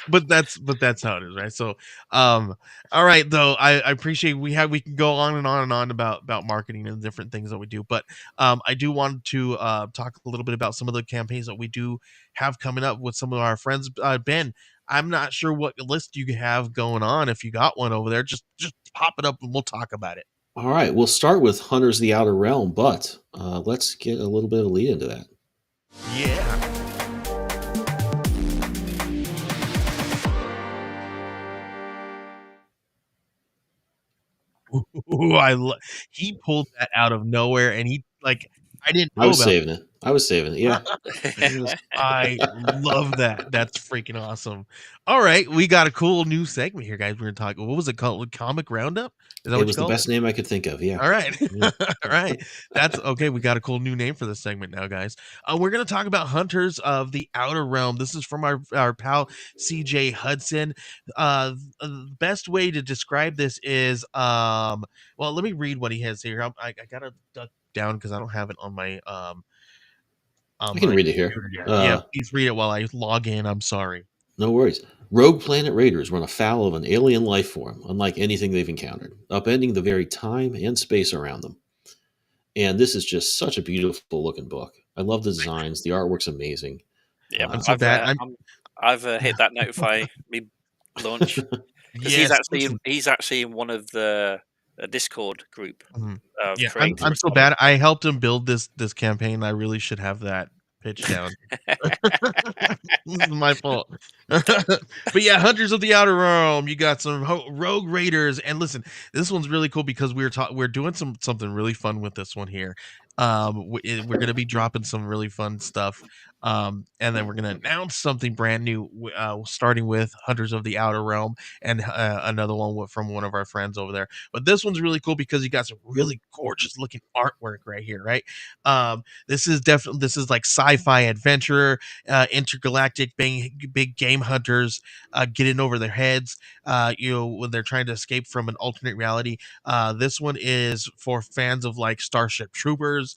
but that's how it is, right? So all right, though, I appreciate we can go on and on about marketing and different things that we do, but I do want to talk a little bit about some of the campaigns that we do have coming up with some of our friends. Ben, I'm not sure what list you have going on. If you got one over there, just pop it up and we'll talk about it. All right. We'll start with Hunters of the Outer Realm, but let's get a little bit of lead into that. Yeah. Ooh, he pulled that out of nowhere, and he like I didn't I know was about. saving it. I was saving it. Yeah. I love that. That's freaking awesome. All right, we got a cool new segment here, guys. We're gonna talk. What was it called? Comic Roundup? Is that It what you was the called it? best name I could think of. Yeah. All right. Yeah. All right. That's okay. We got a cool new name for this segment now, guys. We're going to talk about Hunters of the Outer Realm. This is from our pal CJ Hudson. The best way to describe this is, well, let me read what he has here. I got to duck down because I don't have it on I can read it here. computer yet. Yeah, please read it while I log in. I'm sorry. No worries. Rogue planet raiders run afoul of an alien life form, unlike anything they've encountered, upending the very time and space around them. And this is just such a beautiful looking book. I love the designs. The artwork's amazing. Yeah, I'm so bad. I've hit that notify me launch because Yes, he's actually in one of the Discord group Mhm. of Yeah, creators. I'm so bad. I helped him build this campaign. I really should have that pitch down. This is my fault. But yeah, Hunters of the Outer Realm. You got some Rogue Raiders, and listen, this one's really cool because we're doing something really fun with this one here. We're gonna be dropping some really fun stuff. And then we're gonna announce something brand new, starting with Hunters of the Outer Realm, and another one from one of our friends over there. But this one's really cool because you got some really gorgeous looking artwork right here, right? This is like sci-fi adventure, intergalactic big game hunters getting over their heads. When they're trying to escape from an alternate reality. This one is for fans of like Starship Troopers,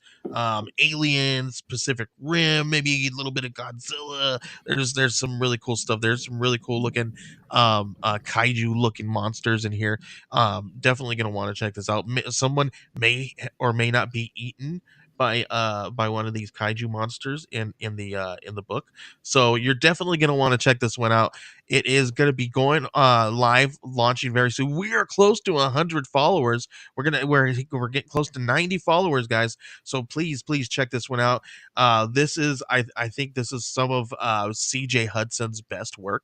Aliens, Pacific Rim, maybe a little bit of Godzilla. There's some really cool stuff. There's some really cool looking kaiju looking monsters in here. Definitely gonna want to check this out. Someone may or may not be eaten by one of these kaiju monsters in the book. So you're definitely going to want to check this one out. It is going to be going live, launching very soon. We are close to 100 followers. We're getting close to 90 followers, guys. So please check this one out. This is I think this is some of CJ Hudson's best work.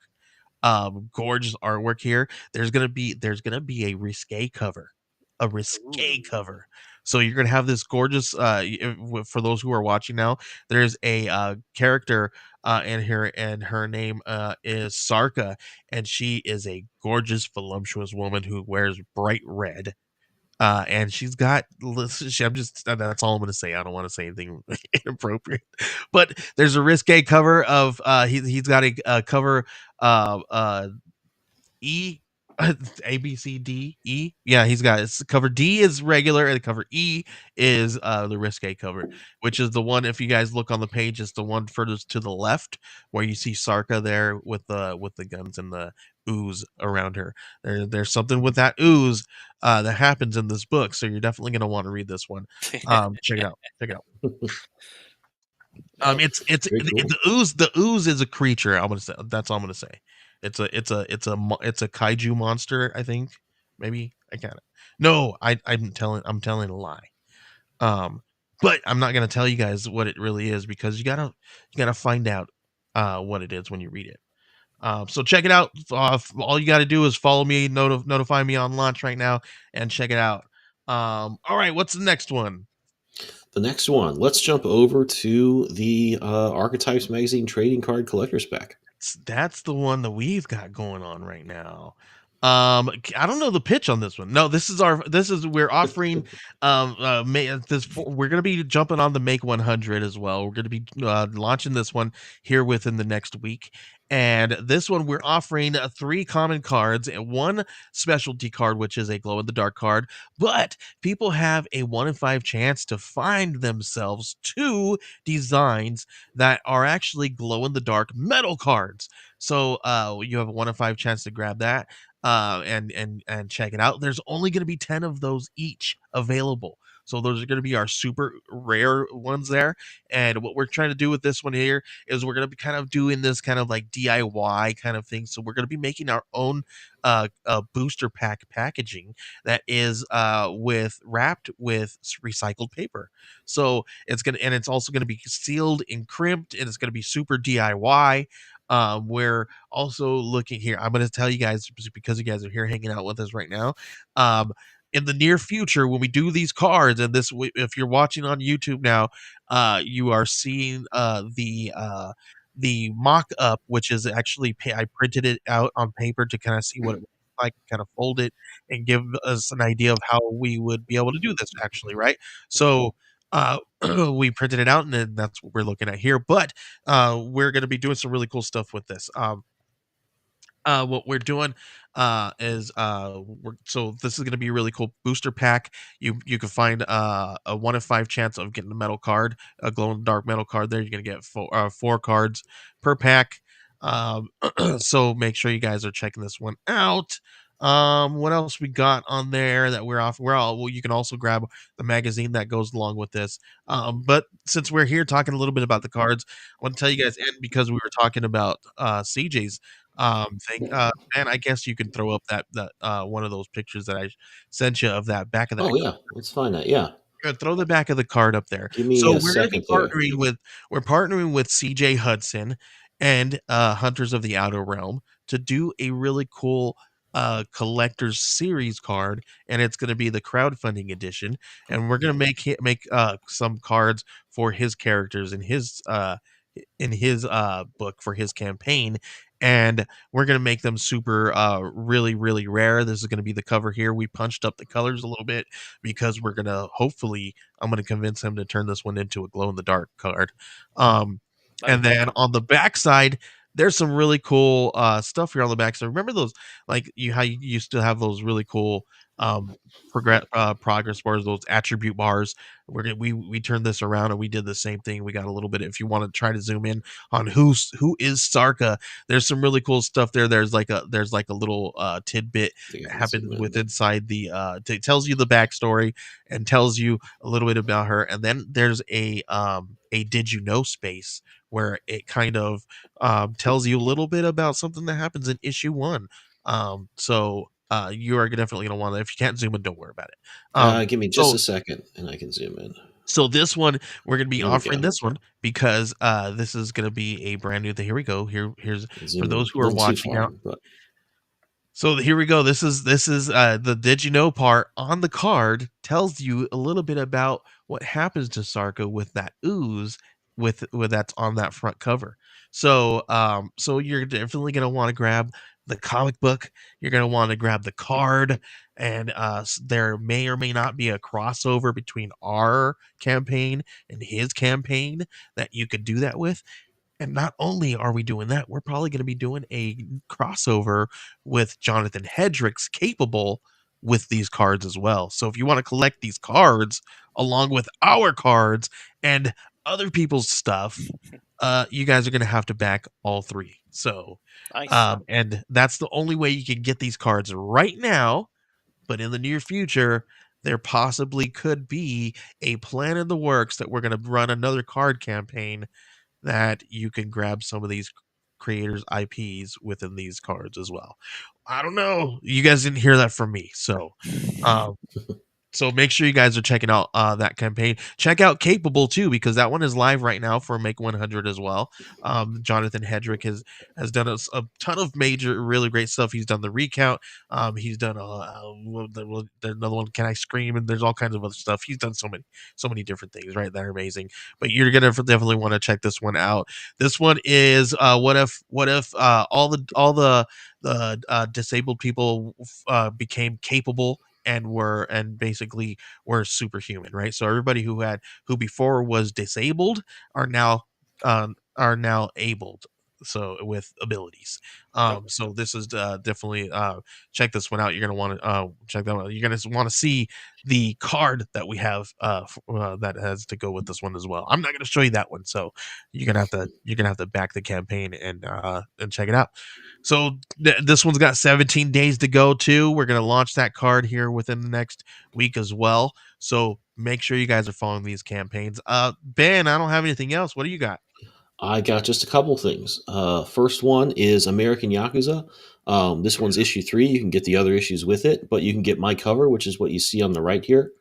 Gorgeous artwork here. There's gonna be a risque cover, Ooh. so you're gonna have this gorgeous for those who are watching now, there's a character in here, and her name is Sarka, and she is a gorgeous voluptuous woman who wears bright red. And she's got listen, I'm just that's all I'm gonna say. I don't want to say anything inappropriate. But there's a risque cover of he's got a cover E A B C D E. Yeah, he's got it's cover D is regular and cover E is the risque cover, which is the one if you guys look on the page, it's the one furthest to the left where you see Sarka there with the guns and the ooze around her. There's something with that ooze that happens in this book, so you're definitely gonna want to read this one. Check it out. Check it out. Very cool. The ooze. The ooze is a creature. I'm gonna say that's all I'm gonna say. It's a kaiju monster. I think maybe I can't. No, I'm telling a lie. Um, but I'm not gonna tell you guys what it really is because you gotta find out what it is when you read it. So check it out. All you got to do is follow me, notify me on launch right now, and check it out. All right, what's the next one? The next one, let's jump over to the Archetypes Magazine trading card collector spec. That's the one that we've got going on right now. I don't know the pitch on this one. No, we're offering we're gonna be jumping on the Make 100 as well. We're gonna be launching this one here within the next week. And this one we're offering 3 common cards and 1 specialty card, which is a glow in the dark card. But people have a 1 in 5 chance to find themselves 2 designs that are actually glow in the dark metal cards. So you have a 1 in 5 chance to grab that and check it out. There's only going to be 10 of those each available. So those are going to be our super rare ones there. And what we're trying to do with this one here is we're going to be kind of doing this kind of like DIY kind of thing. So we're going to be making our own booster pack packaging that is with wrapped with recycled paper. So it's also gonna be sealed and crimped, and it's gonna be super DIY. We're also looking here. I'm gonna tell you guys just because you guys are here hanging out with us right now. Um, in the near future, when we do these cards, and if you're watching on YouTube now, you are seeing the mock up, which is actually I printed it out on paper to kind of see what it looks like, kind of fold it and give us an idea of how we would be able to do this actually, right? So we printed it out and then that's what we're looking at here. But we're going to be doing some really cool stuff with this. What we're doing is so this is going to be a really cool booster pack. You can find a 1 in 5 chance of getting a metal card, a glow in the dark metal card. There you're going to get 4 cards per pack. So make sure you guys are checking this one out. What else we got on there that we're off? Well, you can also grab the magazine that goes along with this. But since we're here talking a little bit about the cards, I want to tell you guys, and because we were talking about CJ's thing, man, I guess you can throw up that one of those pictures that I sent you of that back of that. Oh yeah, let's find that. Yeah, Gonna throw the back of the card up there. give me So a second there. we're partnering with CJ Hudson and Hunters of the Outer Realm to do a really cool collector's series card, and it's going to be the crowdfunding edition, and we're going to make some cards for his characters in his book for his campaign, and we're going to make them super really really rare. This is going to be the cover here. We punched up the colors a little bit because we're going to hopefully I'm going to convince him to turn this one into a glow in the dark card. And then on the back side there's some really cool stuff here on the back. So remember those, like how you used to have those really cool progress bars, those attribute bars. We turned this around and we did the same thing. We got a little bit. If you want to try to zoom in on who is Sarka, there's some really cool stuff there. There's like a little tidbit that happens with inside the it tells you the backstory and tells you a little bit about her. And then there's a did you know space where it kind of tells you a little bit about something that happens in issue 1. So you are definitely going to want to. If you can't zoom in, don't worry about it. Give me just a second, and I can zoom in. So this one, we're going to be offering this one because this is going to be a brand new. Here we go. Here's for those who are watching out. So here we go. This is the did you know part on the card tells you a little bit about what happens to Sarka with that ooze with that's on that front cover. So so you're definitely going to want to grab the comic book. You're going to want to grab the card, and there may or may not be a crossover between our campaign and his campaign that you could do that with. And not only are we doing that, we're probably going to be doing a crossover with Jonathan Hedrick's Capable with these cards as well. So if you want to collect these cards along with our cards and other people's stuff, you guys are going to have to back all 3. So, nice. And that's the only way you can get these cards right now. But in the near future, there possibly could be a plan in the works that we're going to run another card campaign that you can grab some of these creators' IPs within these cards as well. I don't know. You guys didn't hear that from me. So So make sure you guys are checking out that campaign. Check out Capable too, because that one is live right now for Make 100 as well. Jonathan Hedrick has done a ton of major, really great stuff. He's done the recount. He's done another one. Can I Scream? And there's all kinds of other stuff. He's done so many different things. Right, that are amazing. But you're gonna definitely want to check this one out. This one is what if all the disabled people became capable and basically were superhuman, right? So everybody who before was disabled are now abled, so with abilities. So this is definitely check this one out. You're gonna want to check that out. You're gonna want to see the card that we have that has to go with this one as well. I'm not gonna show you that one, so you're gonna have to back the campaign and check it out. So this one's got 17 days to go too. We're gonna launch that card here within the next week as well. So make sure you guys are following these campaigns. Ben, I don't have anything else. What do you got? I got just a couple things. First one is American Yakuza. This one's issue 3. You can get the other issues with it, but you can get my cover, which is what you see on the right here,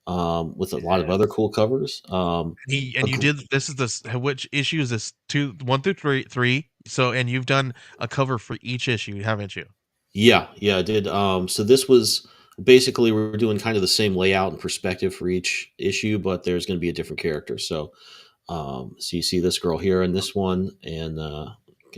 with a lot of other cool covers. You did this is this which issue is this 1 through 3. So and you've done a cover for each issue, haven't you? Yeah, I did. So this was basically we're doing kind of the same layout and perspective for each issue, but there's going to be a different character. So you see this girl here in this one, and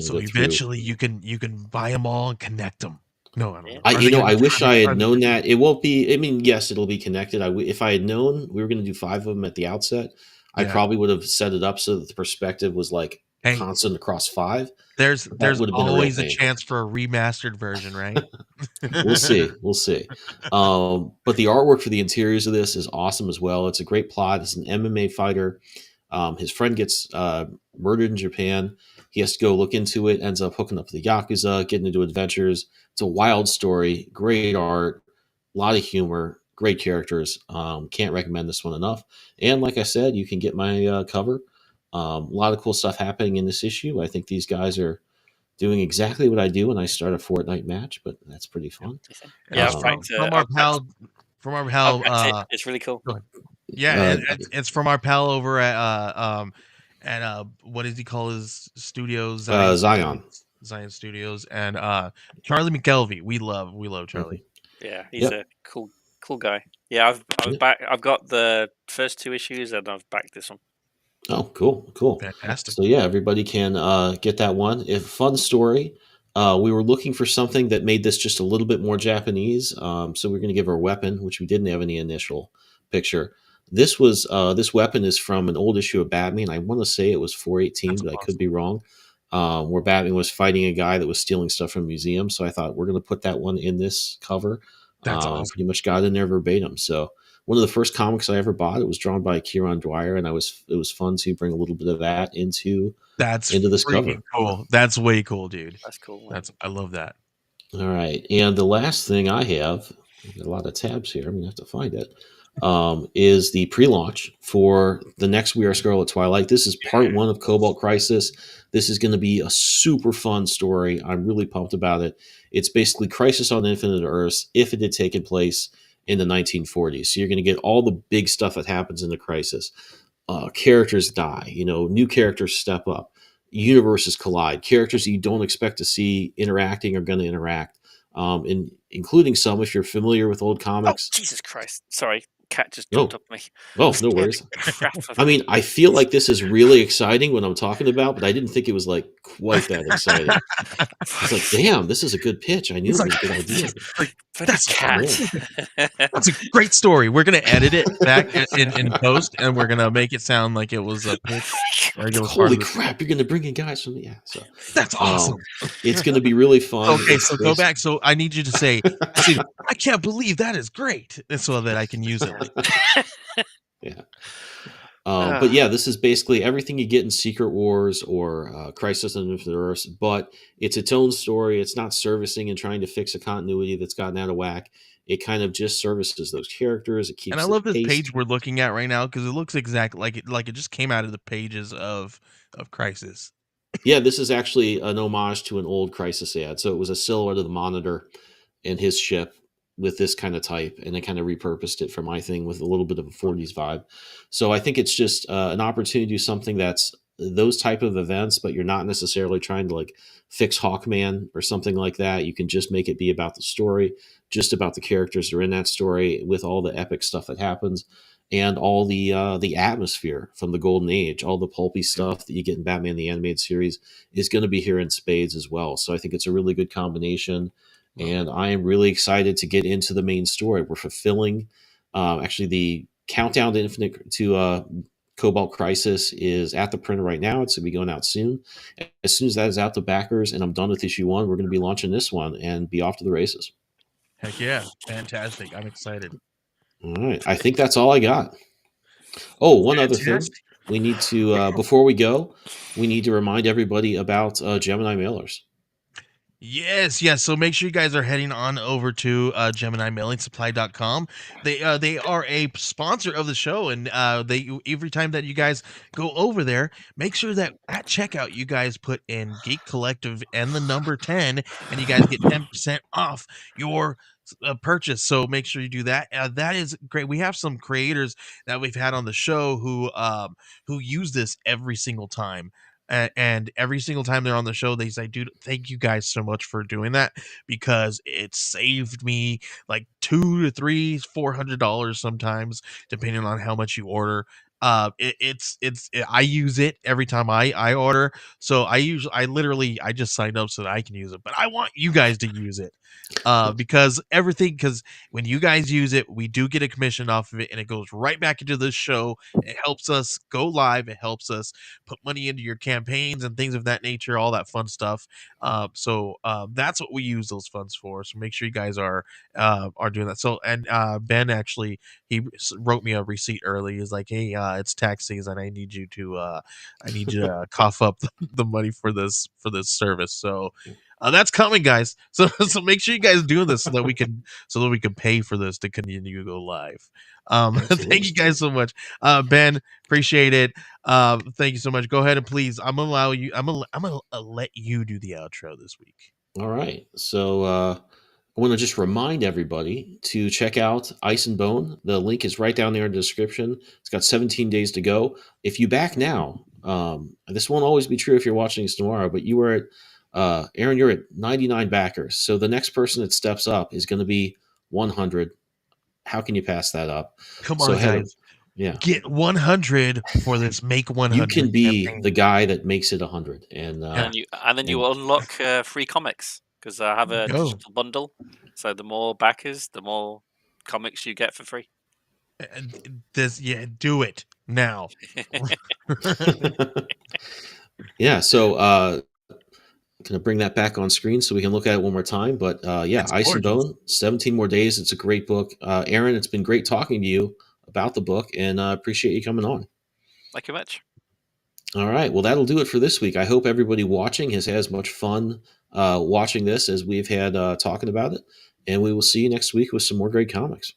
So go through. eventually you can buy them all and connect them. No, I don't know. I wish I had known that. It won't be. I mean, yes, it'll be connected. If I had known we were going to do 5 of them at the outset, I probably would have set it up so that the perspective was like constant across 5. There's always a chance for a remastered version, right? We'll see. But the artwork for the interiors of this is awesome as well. It's a great plot. It's an MMA fighter. His friend gets murdered in Japan. He has to go look into it, ends up hooking up with the Yakuza, getting into adventures. It's a wild story, great art, a lot of humor, great characters. Can't recommend this one enough. And like I said, you can get my cover. A lot of cool stuff happening in this issue. I think these guys are doing exactly what I do when I start a Fortnite match, but that's pretty fun. Yeah, from our pal. It's really cool. Yeah, it's from our pal over at what does he call his studios? Zion Studios, and Charlie McKelvey. We love Charlie. Yeah, he's a cool guy. Yeah, I've got the first 2 issues and I've backed this one. Oh, cool. Fantastic. So yeah, everybody can get that one. If fun story. We were looking for something that made this just a little bit more Japanese. So we're going to give her a weapon, which we didn't have any initial picture. This weapon is from an old issue of Batman. I want to say it was 418, but I could be wrong. Where Batman was fighting a guy that was stealing stuff from a museum. So I thought we're going to put that one in this cover. That's awesome. Pretty much got in there verbatim. So one of the first comics I ever bought. It was drawn by Kieron Dwyer, and it was fun to bring a little bit of that into this cover. Cool. That's way cool, dude. That's cool. I love that. All right, and the last thing I have, a lot of tabs here. I'm gonna have to find it. Is the pre-launch for the next We Are Scarlet Twilight. This is part 1 of Cobalt Crisis. This is going to be a super fun story. I'm really pumped about it. It's basically Crisis on Infinite Earths if it had taken place in the 1940s. So you're going to get all the big stuff that happens in the Crisis. Characters die. New characters step up. Universes collide. Characters that you don't expect to see interacting are going to interact. Including some, if you're familiar with old comics. Oh, Jesus Christ. Sorry. Cat just jumped up me. Oh, no worries. I mean, I feel like this is really exciting when I'm talking about, but I didn't think it was like quite that exciting. It's like, damn, this is a good pitch. I knew it was a good idea. That's Cat. That's a great story. We're gonna edit it back in post, and we're gonna make it sound like it was a pitch. Holy crap! You're gonna bring in guys from so that's awesome. It's gonna be really fun. Okay, so go back. So I need you to say, "I can't believe that is great," so that I can use it. Yeah. But yeah, this is basically everything you get in Secret Wars or Crisis on Infinite Earths, but it's its own story. It's not servicing and trying to fix a continuity that's gotten out of whack. It kind of just services those characters. It keeps. And I love this page we're looking at right now because it looks exactly like it just came out of the pages of Crisis. Yeah, this is actually an homage to an old Crisis ad. So it was a silhouette of the Monitor and his ship with this kind of type, and I kind of repurposed it for my thing with a little bit of a 40s vibe. So I think it's just an opportunity to do something that's those type of events, but you're not necessarily trying to like fix Hawkman or something like that. You can just make it be about the story, just about the characters that are in that story, with all the epic stuff that happens, and all the atmosphere from the Golden Age, all the pulpy stuff that you get in Batman the Animated Series is going to be here in spades as well. So I think it's a really good combination, and I am really excited to get into the main story. We're fulfilling actually the countdown to Infinite to Cobalt Crisis is at the printer right now. It's going to be going out soon. As soon as that is out to backers and I'm done with issue 1, we're going to be launching this one and be off to the races. Heck yeah. Fantastic. I'm excited. All right. I think that's all I got. Oh, one other thing. We need to, before we go, we need to remind everybody about Gemini mailers. Yes. So make sure you guys are heading on over to GeminiMailingSupply.com. They are a sponsor of the show, and they every time that you guys go over there, make sure that at checkout you guys put in Geek Collective and the number 10, and you guys get 10% off your purchase. So make sure you do that. That is great. We have some creators that we've had on the show who use this every single time. And every single time they're on the show, they say, dude, thank you guys so much for doing that, because it saved me like $200 to $400 sometimes, depending on how much you order. I use it every time I order. So I just signed up so that I can use it, but I want you guys to use it. Because when you guys use it, we do get a commission off of it, and it goes right back into this show. It helps us go live. It helps us put money into your campaigns and things of that nature, all that fun stuff. So that's what we use those funds for. So make sure you guys are doing that. So, and Ben actually, wrote me a receipt early. He's like, hey, it's tax season. I need you to cough up the money for this service. So that's coming, guys. So make sure you guys do this so that we can pay for this to continue to go live. Thank you guys so much. Ben, appreciate it. Thank you so much. Go ahead and please, I'm gonna let you do the outro this week. All right. So I want to just remind everybody to check out Ice and Bone. The link is right down there in the description. It's got 17 days to go. If you back now, this won't always be true if you're watching this tomorrow, but you were at Aaron, you're at 99 backers. So the next person that steps up is going to be 100. How can you pass that up? Come on, guys. Get 100 for this. Make 100. You can be the guy that makes it 100. And then you unlock free comics, because I have a digital bundle. So the more backers, the more comics you get for free. Do it now. Yeah. So, going to bring that back on screen so we can look at it one more time. But Ice and Bone, 17 more days. It's a great book. Aaron, it's been great talking to you about the book, and appreciate you coming on. Thank you much. All right. Well, that'll do it for this week. I hope everybody watching has had as much fun watching this as we've had talking about it. And we will see you next week with some more great comics.